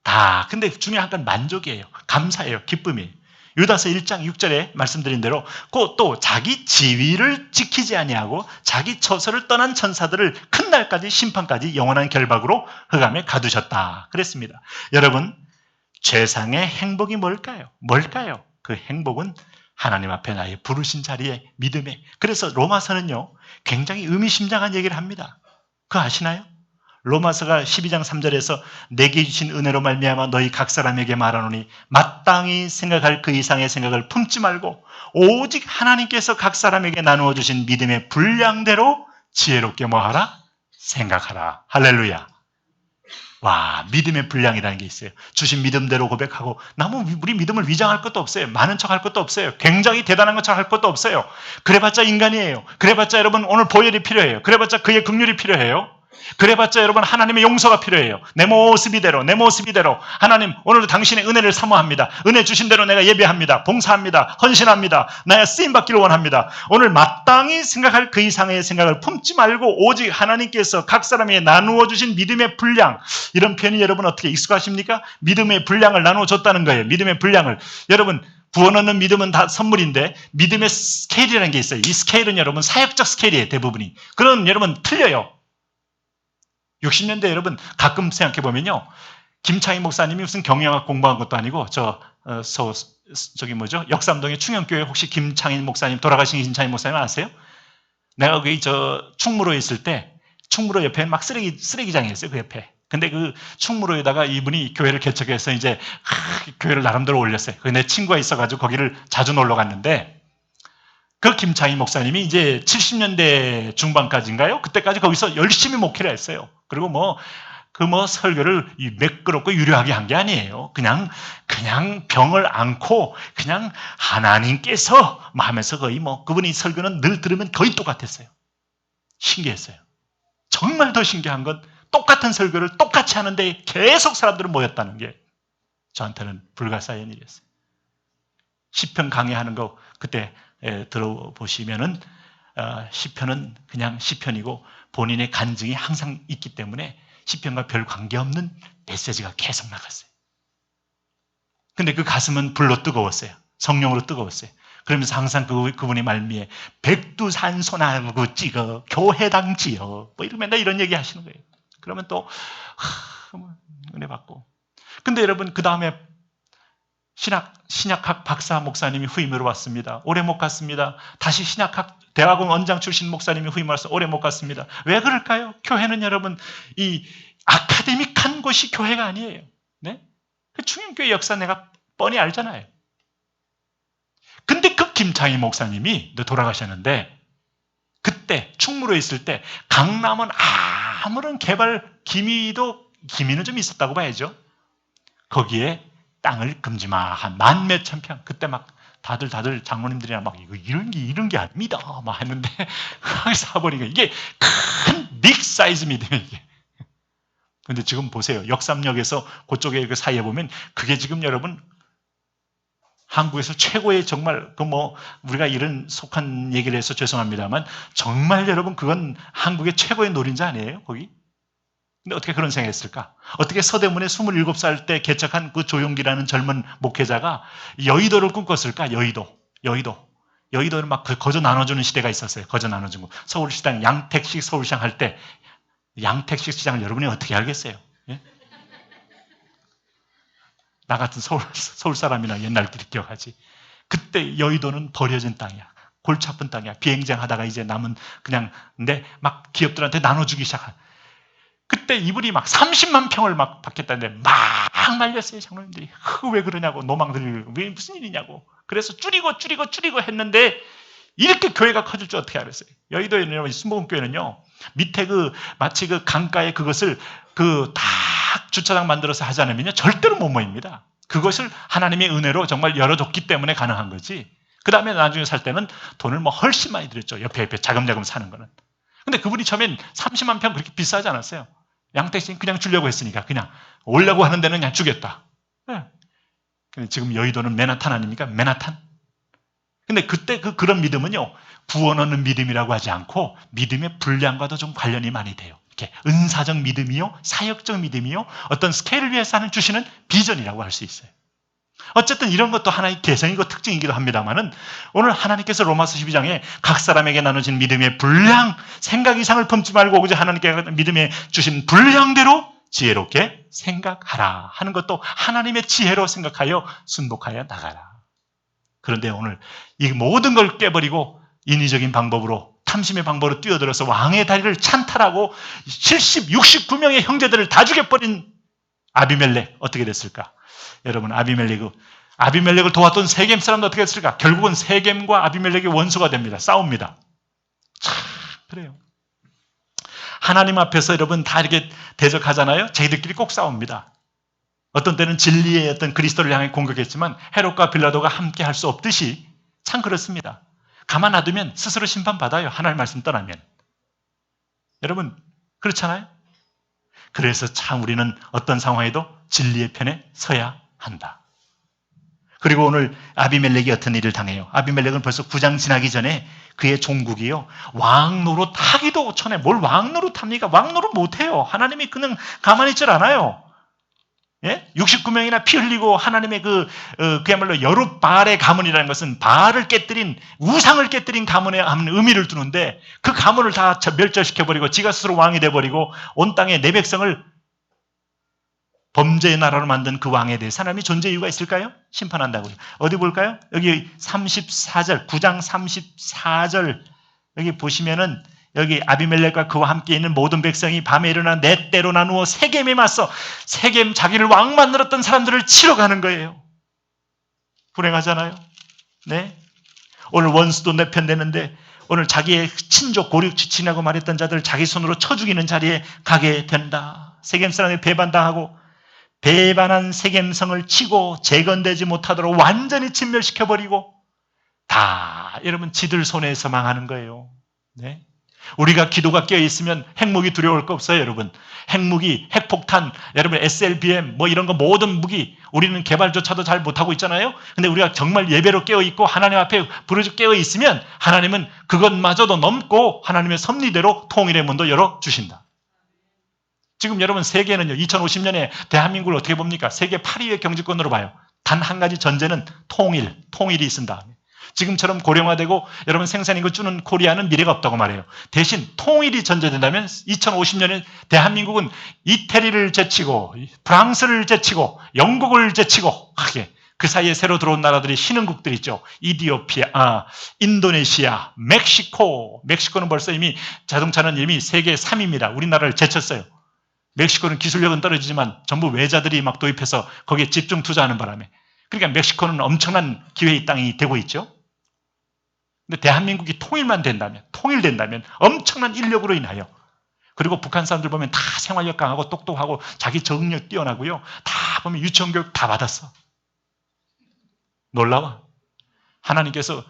다. 근데 중요한 건 만족이에요. 감사예요. 기쁨이에요. 유다서 1장 6절에 말씀드린 대로 또 자기 지위를 지키지 아니하고 자기 처소를 떠난 천사들을 큰 날까지 심판까지 영원한 결박으로 흑암에 가두셨다. 그랬습니다. 여러분 최상의 행복이 뭘까요? 그 행복은 하나님 앞에 나의 부르신 자리에 믿음에. 그래서 로마서는요, 굉장히 의미심장한 얘기를 합니다. 그거 아시나요? 로마서가 12장 3절에서 내게 주신 은혜로 말미암아 너희 각 사람에게 말하노니 마땅히 생각할 그 이상의 생각을 품지 말고 오직 하나님께서 각 사람에게 나누어 주신 믿음의 분량대로 지혜롭게 뭐하라? 생각하라. 할렐루야. 와, 믿음의 분량이라는 게 있어요. 주신 믿음대로 고백하고, 우리 믿음을 위장할 것도 없어요. 많은 척 할 것도 없어요. 굉장히 대단한 것처럼 할 것도 없어요. 그래봤자 인간이에요. 그래봤자 여러분 오늘 보혈이 필요해요. 그래봤자 그의 긍휼이 필요해요. 그래봤자 여러분 하나님의 용서가 필요해요. 내 모습 이대로 하나님 오늘도 당신의 은혜를 사모합니다. 은혜 주신 대로 내가 예배합니다. 봉사합니다. 헌신합니다. 나의 쓰임받기를 원합니다. 오늘 마땅히 생각할 그 이상의 생각을 품지 말고 오직 하나님께서 각 사람에게 나누어 주신 믿음의 분량, 이런 표현이 여러분 어떻게 익숙하십니까? 믿음의 분량을 나누어 줬다는 거예요. 믿음의 분량을. 여러분 구원 얻는 믿음은 다 선물인데 믿음의 스케일이라는 게 있어요. 이 스케일은 여러분 사역적 스케일이에요. 대부분이. 그럼 여러분 틀려요. 60년대 여러분 가끔 생각해 보면요, 김창희 목사님이 무슨 경영학 공부한 것도 아니고 역삼동의 충영교회 혹시 김창희 목사님, 돌아가신 김창희 목사님 아세요? 내가 거기 충무로에 있을 때 충무로 옆에 막 쓰레기장이었어요. 그 옆에. 근데 그 충무로에다가 이분이 교회를 개척해서 이제 교회를 나름대로 올렸어요. 내 친구가 있어가지고 거기를 자주 놀러 갔는데, 그 김창희 목사님이 이제 70년대 중반까지인가요? 그때까지 거기서 열심히 목회를 했어요. 그리고 설교를 매끄럽고 유려하게 한 게 아니에요. 그냥 병을 안고 그냥 하나님께서 하면서 거의 그분이 설교는 늘 들으면 거의 똑같았어요. 신기했어요. 정말 더 신기한 건 똑같은 설교를 똑같이 하는데 계속 사람들은 모였다는 게 저한테는 불가사의한 일이었어요. 시편 강의하는 거 그때 들어보시면은 시편은 그냥 시편이고 본인의 간증이 항상 있기 때문에 시편과 별 관계없는 메시지가 계속 나갔어요. 근데 그 가슴은 불로 뜨거웠어요. 성령으로 뜨거웠어요. 그러면서 항상 그분이 말미에 백두산 소나무 찍어 교회당 지어 맨날 이런 얘기 하시는 거예요. 그러면 또 은혜 받고. 근데 여러분 그 다음에 신약학 박사 목사님이 후임으로 왔습니다. 오래 못 갔습니다. 다시 신약학 대학원 원장 출신 목사님이 후임을 와서 오래 못 갔습니다. 왜 그럴까요? 교회는 여러분 이 아카데믹한 곳이 교회가 아니에요. 네? 그 충영교회 역사 내가 뻔히 알잖아요. 근데 그 김창희 목사님이 돌아가셨는데, 그때 충무로에 있을 때 강남은 아무런 개발 기미는 좀 있었다고 봐야죠. 거기에 땅을 금지한 만 몇천 평. 그때 막 다들 장로님들이랑 막 이런 게 아닙니다 막 했는데 사버리니까 이게 큰 빅 사이즈 믿음이에요. 이게. 근데 지금 보세요. 역삼역에서 그쪽에 그 사이에 보면 그게 지금 여러분 한국에서 최고의 정말 우리가 이런 속한 얘기를 해서 죄송합니다만 정말 여러분 그건 한국의 최고의 노린자 아니에요? 거기? 근데 어떻게 그런 생각했을까? 어떻게 서대문에 27살 때 개척한 그 조용기라는 젊은 목회자가 여의도를 꿈꿨을까? 여의도는 막 거저 나눠주는 시대가 있었어요. 거저 나눠준 거. 서울시장, 양택식 서울시장 할 때 양택식 시장을 여러분이 어떻게 알겠어요? 예? 나 같은 서울 사람이나 옛날끼리 기억하지. 그때 여의도는 버려진 땅이야. 골치 아픈 땅이야. 비행장 하다가 이제 남은 막 기업들한테 나눠주기 시작한. 그때 이분이 막 30만 평을 막 받겠다는데 막 말렸어요. 장로님들이. 왜 그러냐고. 노망들이 왜 무슨 일이냐고. 그래서 줄이고 했는데 이렇게 교회가 커질 줄 어떻게 알았어요? 여의도에는 순복음교회는요. 밑에 마치 강가에 그것을 다 주차장 만들어서 하지 않으면요. 절대로 못 모입니다. 그것을 하나님의 은혜로 정말 열어줬기 때문에 가능한 거지. 그 다음에 나중에 살 때는 돈을 훨씬 많이 들였죠. 옆에 자금자금 사는 거는. 근데 그분이 처음엔 30만 평 그렇게 비싸지 않았어요. 양택신 그냥 주려고 했으니까 그냥 오려고 하는 데는 그냥 주겠다. 네. 근데 지금 여의도는 맨하탄 아닙니까? 맨하탄. 근데 그때 그런 믿음은요. 구원 얻는 믿음이라고 하지 않고 믿음의 분량과도 좀 관련이 많이 돼요. 이렇게 은사적 믿음이요, 사역적 믿음이요, 어떤 스케일을 위해서 하는 주시는 비전이라고 할 수 있어요. 어쨌든 이런 것도 하나의 개성이고 특징이기도 합니다만은 오늘 하나님께서 로마서 12장에 각 사람에게 나눠진 믿음의 분량, 생각 이상을 품지 말고 오직 하나님께 믿음에 주신 분량대로 지혜롭게 생각하라 하는 것도 하나님의 지혜로 생각하여 순복하여 나가라. 그런데 오늘 이 모든 걸 깨버리고 인위적인 방법으로, 탐심의 방법으로 뛰어들어서 왕의 다리를 찬탈하고 69명의 형제들을 다 죽여버린 아비멜렉 어떻게 됐을까? 여러분, 아비멜렉을 도왔던 세겜 사람도 어떻게 됐을까? 결국은 세겜과 아비멜렉이 원수가 됩니다. 싸웁니다. 참 그래요. 하나님 앞에서 여러분 다 이렇게 대적하잖아요. 자기들끼리 꼭 싸웁니다. 어떤 때는 진리의 어떤 그리스도를 향해 공격했지만 헤롯과 빌라도가 함께 할 수 없듯이 참 그렇습니다. 가만 놔두면 스스로 심판받아요. 하나님 말씀 떠나면. 여러분 그렇잖아요. 그래서 참 우리는 어떤 상황에도 진리의 편에 서야 한다. 그리고 오늘 아비멜렉이 어떤 일을 당해요. 아비멜렉은 벌써 9장 지나기 전에 그의 종국이요, 왕 노릇하기도 전에 뭘 왕 노릇합니까? 왕 노릇 못해요. 하나님이 그냥 가만히 있질 않아요. 예? 69명이나 피 흘리고 하나님의 그야말로 여룻바알의 가문이라는 것은 바알을 깨뜨린, 우상을 깨뜨린 가문에 하는 의미를 두는데 그 가문을 다 멸절시켜버리고 지가 스스로 왕이 돼버리고 온 땅의 내 백성을 범죄의 나라로 만든 그 왕에 대해 하나님이 존재 이유가 있을까요? 심판한다고요. 어디 볼까요? 여기 34절, 9장 34절 여기 보시면은 여기 아비멜렉과 그와 함께 있는 모든 백성이 밤에 일어나 네 때로 나누어 세겜에 맞서 세겜 자기를 왕 만들었던 사람들을 치러 가는 거예요. 불행하잖아요. 네. 오늘 원수도 내 편 되는데 오늘 자기의 친족 고륙 지친하고 말했던 자들 자기 손으로 쳐 죽이는 자리에 가게 된다. 세겜 사람이 배반당하고 배반한 세겜성을 치고 재건되지 못하도록 완전히 진멸시켜버리고 다 여러분 지들 손에서 망하는 거예요. 네. 우리가 기도가 깨어있으면 핵무기 두려울 거 없어요, 여러분. 핵무기, 핵폭탄, 여러분 SLBM 뭐 이런 거 모든 무기 우리는 개발조차도 잘 못하고 있잖아요. 근데 우리가 정말 예배로 깨어있고 하나님 앞에 부르짖 깨어있으면 하나님은 그것마저도 넘고 하나님의 섭리대로 통일의 문도 열어주신다. 지금 여러분 세계는요, 2050년에 대한민국을 어떻게 봅니까? 세계 8위의 경제권으로 봐요. 단 한 가지 전제는 통일이 있습니다. 지금처럼 고령화되고 여러분 생산인구 주는 코리아는 미래가 없다고 말해요. 대신 통일이 전제된다면 2050년에 대한민국은 이태리를 제치고 프랑스를 제치고 영국을 제치고 하게 그 사이에 새로 들어온 나라들이 신흥국들 있죠. 이디오피아, 인도네시아, 멕시코는 벌써 이미 자동차는 이미 세계 3위입니다. 우리나라를 제쳤어요. 멕시코는 기술력은 떨어지지만 전부 외자들이 막 도입해서 거기에 집중 투자하는 바람에 그러니까 멕시코는 엄청난 기회의 땅이 되고 있죠. 근데 대한민국이 통일된다면 엄청난 인력으로 인하여 그리고 북한 사람들 보면 다 생활력 강하고 똑똑하고 자기 적응력 뛰어나고요. 다 보면 유치원 교육 다 받았어. 놀라워. 하나님께서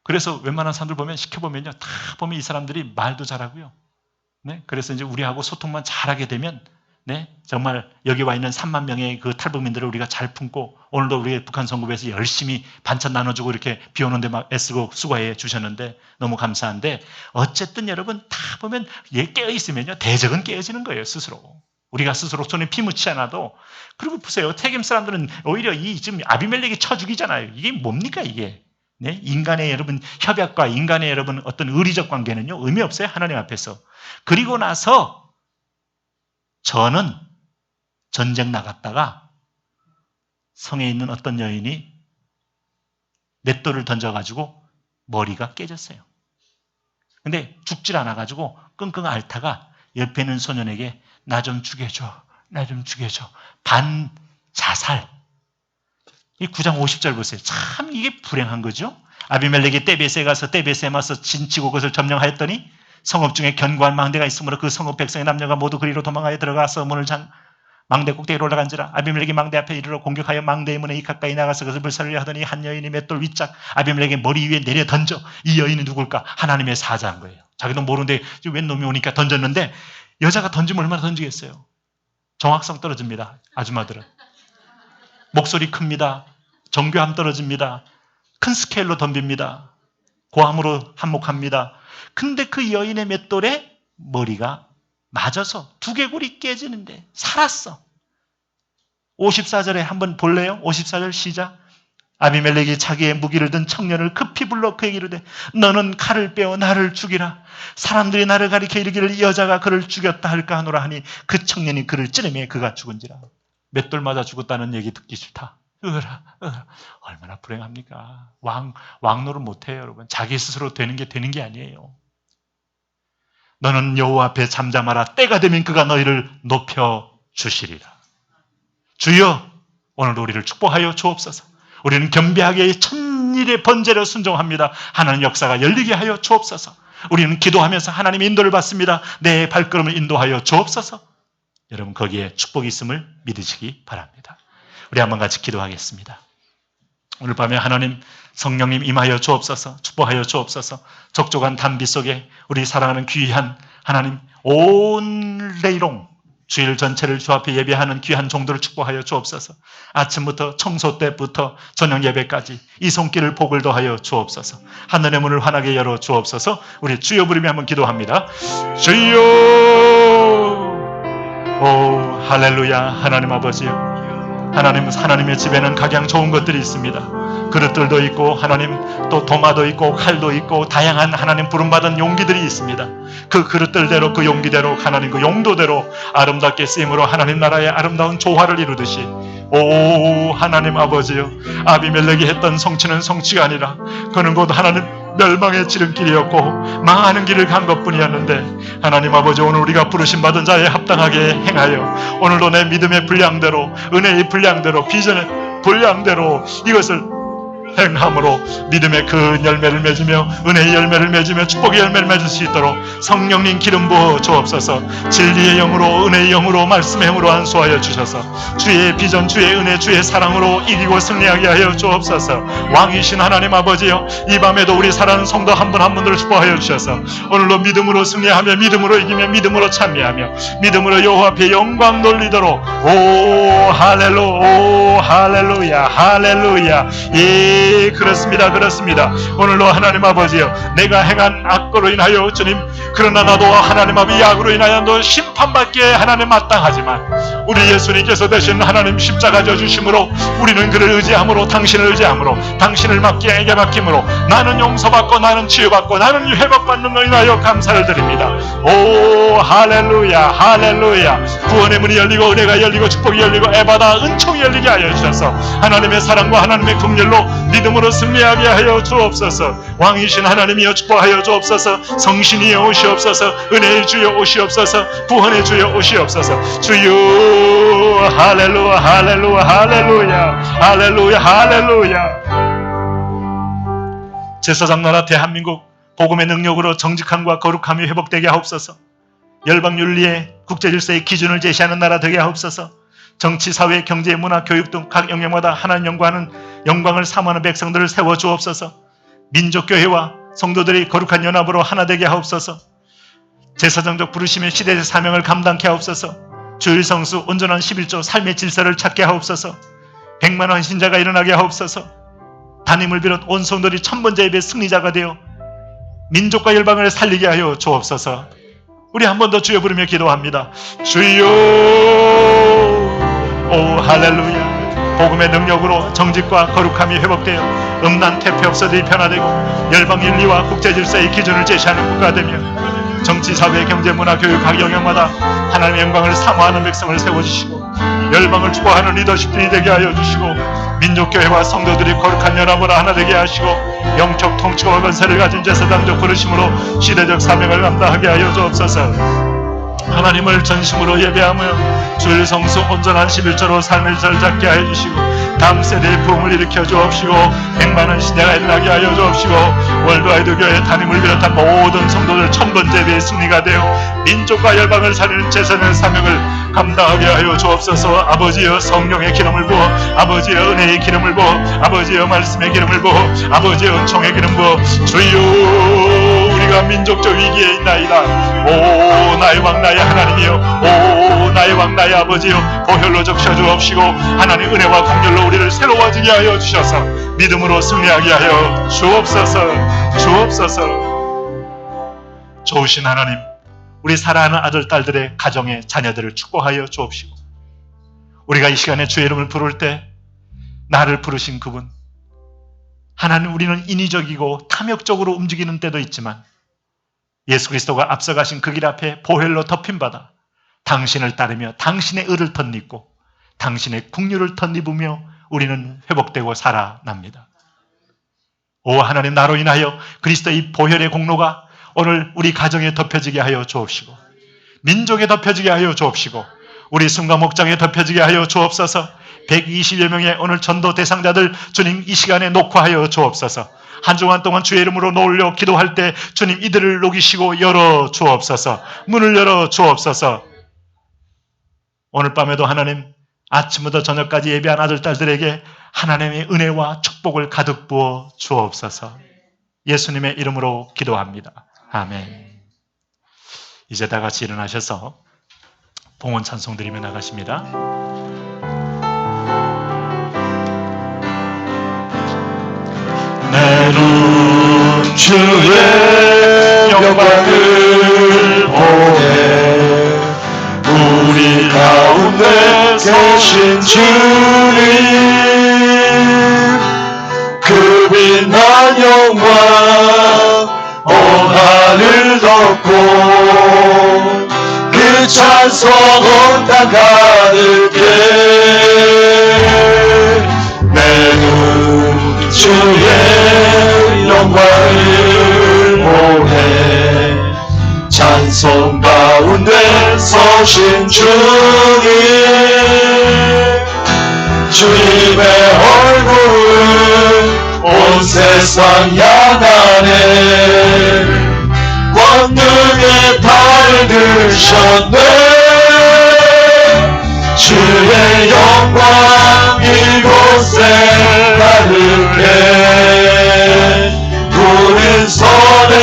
그래서 웬만한 사람들 보면 시켜보면요. 다 보면 이 사람들이 말도 잘하고요. 네? 그래서 이제 우리하고 소통만 잘하게 되면 네, 정말 여기 와 있는 3만 명의 그 탈북민들을 우리가 잘 품고 오늘도 우리 북한 선교부에서 열심히 반찬 나눠주고 이렇게 비 오는데 막 애쓰고 수고해 주셨는데 너무 감사한데 어쨌든 여러분 다 보면 깨어있으면요 대적은 깨어지는 거예요 스스로. 우리가 스스로 손에 피 묻지 않아도. 그리고 보세요, 세겜 사람들은 오히려 이 지금 아비멜렉이 쳐 죽이잖아요. 이게 뭡니까 이게? 네, 인간의 여러분 협약과 인간의 여러분 어떤 의리적 관계는요 의미 없어요 하나님 앞에서. 그리고 나서 저는 전쟁 나갔다가 성에 있는 어떤 여인이 맷돌을 던져가지고 머리가 깨졌어요. 근데 죽질 않아가지고 끙끙 앓다가 옆에 있는 소년에게 나 좀 죽여줘. 반자살. 이 9장 50절 보세요. 참 이게 불행한 거죠. 아비멜렉이 데베스에 가서 데베스에 맞서 진치고 그것을 점령하였더니 성읍 중에 견고한 망대가 있으므로 그 성읍 백성의 남녀가 모두 그리로 도망하여 들어가서 문을 망대 꼭대기로 올라간지라. 아비멜렉이 망대 앞에 이르러 공격하여 망대의 문에 이 가까이 나가서 그것을 불살려 하더니 한 여인이 맷돌 윗짝 아비멜렉의 머리 위에 내려 던져. 이 여인이 누굴까? 하나님의 사자인 거예요. 자기도 모르는데 웬 놈이 오니까 던졌는데 여자가 던지면 얼마나 던지겠어요? 정확성 떨어집니다. 아줌마들은. 목소리 큽니다. 정교함 떨어집니다. 큰 스케일로 덤빕니다. 고함으로 한몫합니다. 근데 그 여인의 맷돌에 머리가 맞아서 두개골이 깨지는데 살았어. 54절에 한번 볼래요? 54절 시작. 아비멜렉이 자기의 무기를 든 청년을 급히 불러 그에게 이르되 너는 칼을 빼어 나를 죽이라. 사람들이 나를 가리켜 이르기를 이 여자가 그를 죽였다 할까 하노라 하니 그 청년이 그를 찌르매 그가 죽은지라. 맷돌 맞아 죽었다는 얘기 듣기 싫다. 얼마나 불행합니까? 왕노를 못해요, 여러분. 자기 스스로 되는 게 아니에요. 너는 여호와 앞에 잠잠하라. 때가 되면 그가 너희를 높여 주시리라. 주여, 오늘도 우리를 축복하여 주옵소서. 우리는 겸비하게 천일의 번제로 순종합니다. 하나님 역사가 열리게 하여 주옵소서. 우리는 기도하면서 하나님의 인도를 받습니다. 내 발걸음을 인도하여 주옵소서. 여러분, 거기에 축복이 있음을 믿으시기 바랍니다. 우리 한번 같이 기도하겠습니다. 오늘 밤에 하나님 성령님 임하여 주옵소서. 축복하여 주옵소서. 촉촉한 단비 속에 우리 사랑하는 귀한 하나님 온 레이롱 주일 전체를 주 앞에 예배하는 귀한 종들을 축복하여 주옵소서. 아침부터 청소 때부터 저녁 예배까지 이 손길을 복을 더하여 주옵소서. 하늘의 문을 환하게 열어 주옵소서. 우리 주여 부르며 한번 기도합니다. 주여. 오 할렐루야. 하나님 아버지요, 하나님의 집에는 각양 좋은 것들이 있습니다. 그릇들도 있고 하나님 또 도마도 있고 칼도 있고 다양한 하나님 부름받은 용기들이 있습니다. 그 그릇들대로 그 용기대로 하나님 그 용도대로 아름답게 쓰임으로 하나님 나라의 아름다운 조화를 이루듯이 오 하나님 아버지요, 아비멜렉이 했던 성취는 성취가 아니라 그는 곧 하나님 멸망의 지름길이었고 망하는 길을 간 것뿐이었는데 하나님 아버지, 오늘 우리가 부르심 받은 자에 합당하게 행하여 오늘도 내 믿음의 분량대로 은혜의 분량대로 비전의 분량대로 이것을 행함으로 믿음의 그 열매를 맺으며 은혜의 열매를 맺으며 축복의 열매를 맺을 수 있도록 성령님 기름 부어 주옵소서. 진리의 영으로 은혜의 영으로 말씀의 영으로 안수하여 주셔서 주의 비전 주의 은혜 주의 사랑으로 이기고 승리하게 하여 주옵소서. 왕이신 하나님 아버지여, 이 밤에도 우리 사랑하는 성도 한 분 한 분들을 축복하여 주셔서 오늘도 믿음으로 승리하며 믿음으로 이기며 믿음으로 찬미하며 믿음으로 여호와 앞에 영광 돌리도록 오 할렐루야 할렐루야. 예, 그렇습니다. 오늘도 하나님 아버지여, 내가 행한 악으로 인하여 주님, 그러나 나도 하나님 아버지 악으로 인하여 너 심판받기에 하나님 마땅하지만 우리 예수님께서 대신 하나님 십자가 져 주심으로 우리는 그를 의지함으로 당신을 의지함으로 당신을 에게 맡김으로 나는 용서받고 나는 치유받고 나는 회복받는 거 인하여 감사를 드립니다. 오 할렐루야. 구원의 문이 열리고 은혜가 열리고 축복이 열리고 에바다 은총이 열리게 하여 주셔서 하나님의 사랑과 하나님의 긍휼로 믿음으로 승리하게 하여 주옵소서. 왕이신 하나님이여 축복하여 주옵소서. 성신이여 오시옵소서. 은혜의 주여 오시옵소서. 구원의 주여 오시옵소서. 주여 할렐루야. 제사장 나라 대한민국 복음의 능력으로 정직함과 거룩함이 회복되게 하옵소서. 열방 윤리의 국제질서의 기준을 제시하는 나라 되게 하옵소서. 정치, 사회, 경제, 문화, 교육 등 각 영역마다 하나님 연구하는 영광을 사모하는 백성들을 세워 주옵소서. 민족교회와 성도들이 거룩한 연합으로 하나 되게 하옵소서. 제사장적 부르심의 시대의 사명을 감당케 하옵소서. 주일 성수, 온전한 11조, 삶의 질서를 찾게 하옵소서. 100만원 신자가 일어나게 하옵소서. 담임을 비롯 온 성도들이 천번째 예배 승리자가 되어 민족과 열방을 살리게 하여 주옵소서. 우리 한 번 더 주여 부르며 기도합니다. 주여 오 할렐루야. 복음의 능력으로 정직과 거룩함이 회복되어 음란 퇴폐 없어들이 변화되고 열방 윤리와 국제질서의 기준을 제시하는 국가가 되며 정치, 사회, 경제, 문화, 교육 각 영역마다 하나님의 영광을 사모하는 백성을 세워주시고 열방을 축복하는 리더십들이 되게 하여 주시고 민족교회와 성도들이 거룩한 연합으로 하나 되게 하시고 영적 통치와 권세를 가진 제사장적 부르심으로 시대적 사명을 감당하게 하여 주옵소서. 하나님을 전심으로 예배하며 주일 성수 온전한 11조로 삶을 절잡게 하여 주시고 다음 세대의 부흥을 일으켜 주옵시고 100만원 시대가 일어나게 하여 주옵시고 월드와이드 교회 담임을 비롯한 모든 성도들 천번째 예배의 승리가 되어 민족과 열방을 살리는 제사장의 사명을 감당하게 하여 주옵소서. 아버지여 성령의 기름을 부어 아버지여 은혜의 기름을 부어 아버지여 말씀의 기름을 부어 아버지여 은총의 기름 부어 주여 우리가 민족적 위기에 있나이다. 오 나의 왕 나의 하나님이여 오 나의 왕 나의 아버지여 보혈로 적셔 주옵시고 하나님 은혜와 긍휼로 우리를 새로워지게 하여 주셔서 믿음으로 승리하게 하여 주옵소서. 좋으신 하나님, 우리 사랑하는 아들 딸들의 가정의 자녀들을 축복하여 주옵시고 우리가 이 시간에 주의 이름을 부를 때 나를 부르신 그분 하나님, 우리는 인위적이고 탐욕적으로 움직이는 때도 있지만 예수 그리스도가 앞서가신 그 길 앞에 보혈로 덮임받아 당신을 따르며 당신의 의를 덧입고 당신의 긍휼을 덧입으며 우리는 회복되고 살아납니다. 오 하나님, 나로 인하여 그리스도의 보혈의 공로가 오늘 우리 가정에 덮여지게 하여 주옵시고, 민족에 덮여지게 하여 주옵시고, 우리 순가 목장에 덮여지게 하여 주옵소서. 120여 명의 오늘 전도 대상자들 주님 이 시간에 녹화하여 주옵소서. 한 주간 동안 주의 이름으로 놓으려 기도할 때 주님 이들을 녹이시고 열어 주옵소서. 문을 열어 주옵소서. 오늘 밤에도 하나님 아침부터 저녁까지 예배한 아들 딸들에게 하나님의 은혜와 축복을 가득 부어 주옵소서. 예수님의 이름으로 기도합니다. 아멘. 이제 다 같이 일어나셔서 봉헌 찬송 드리며 나가십니다. 내 눈 주의 영광을 보네. 우리 가운데 계신 주님, 그 빛난 영광 온 하늘 덮고, 그 찬송 온 땅 가득해. 내 눈 주의 영광을 보네. 찬송 가운데 서신 주님, 주님의 얼굴 온 세상 향하네. 권능의 달을 드셨네. 주의 영광 이곳에 가득해. 푸른 손에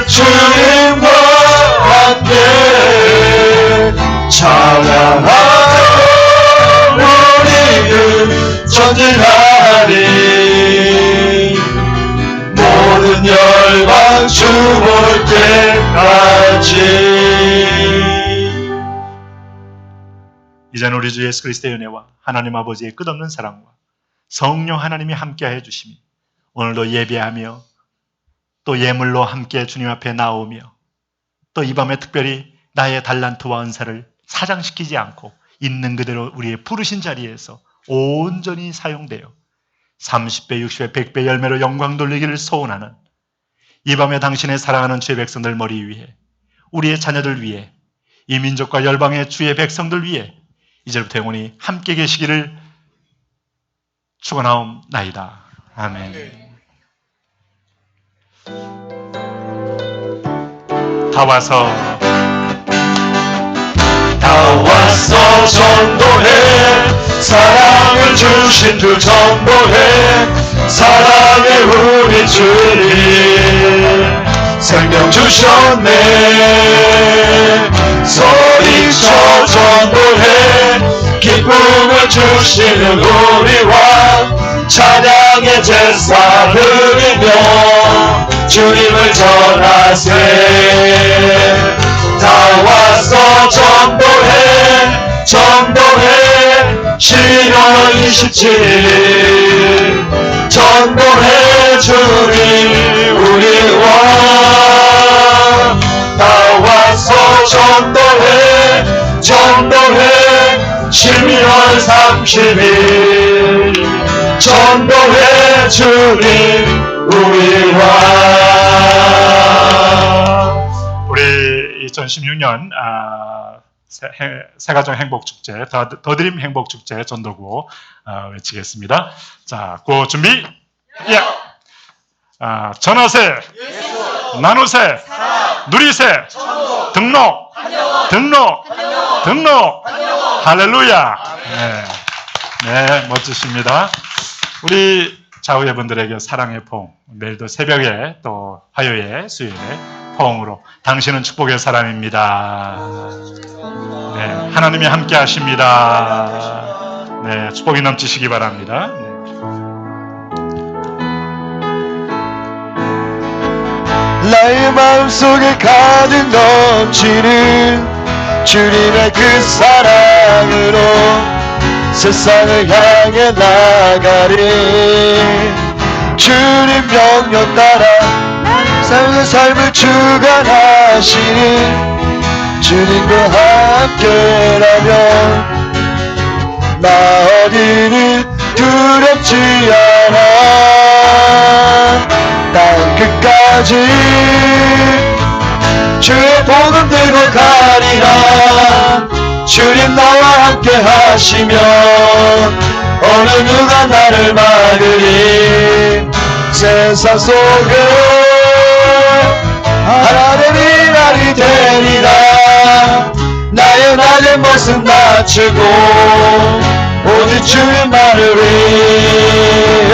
주님과 함께 찬양하며 우리는 전진하리. 모든 열방 주 볼 때까지. 이제는 우리 주 예수 그리스도의 은혜와 하나님 아버지의 끝없는 사랑과 성령 하나님이 함께하여 주시니 오늘도 예배하며 또 예물로 함께 주님 앞에 나오며 또 이 밤에 특별히 나의 달란트와 은사를 사장시키지 않고 있는 그대로 우리의 부르신 자리에서 온전히 사용되어 30배, 60배, 100배 열매로 영광 돌리기를 소원하는 이 밤에 당신의 사랑하는 주의 백성들 머리 위에, 우리의 자녀들 위에, 이 민족과 열방의 주의 백성들 위에 이제부터 영원히 함께 계시기를 축원하옵나이다. 아멘. 다 와서 전도해. 사랑을 주신 주 전도해. 사랑의 우리 주님 생명 주셨네. 소리쳐 전도해. 기쁨을 주시는 우리 왕 찬양의 제사 드리며 주님을 전하세. 다 와서 전도해. 전도해. 12월 27일 전도해. 주님 우리 왕 다 와서 전도해. 전도해. 12월 30일 전도해. 주님 우리 왕. 우리 2016년 새가정 행복축제, 더드림 행복축제 전도구 외치겠습니다. 자, 고 준비. 예. 전하세, 나누세, 누리세, 등록, 등록. 할렐루야. 네, 멋지십니다. 우리 좌우회분들에게 사랑의 포옹, 내일도 새벽에 또 화요일에 수요일에 포옹으로 당신은 축복의 사람입니다. 네, 하나님이 함께 하십니다. 네, 축복이 넘치시기 바랍니다. 네. 나의 마음속에 가득 넘치는 주님의 그 사랑으로 세상을 향해 나가리. 주님 명령 따라 삶의 삶을 주관하시는 주님과 함께라면 나 어디를 두렵지 않아. 난 끝까지 주의 복음 들고 가리라. 주님 나와 함께 하시면 어느 누가 나를 막으리. 세상 속에 하나님이 나를 데리라. 나의 낮은 모습 낮추고 오직 주님만을 위해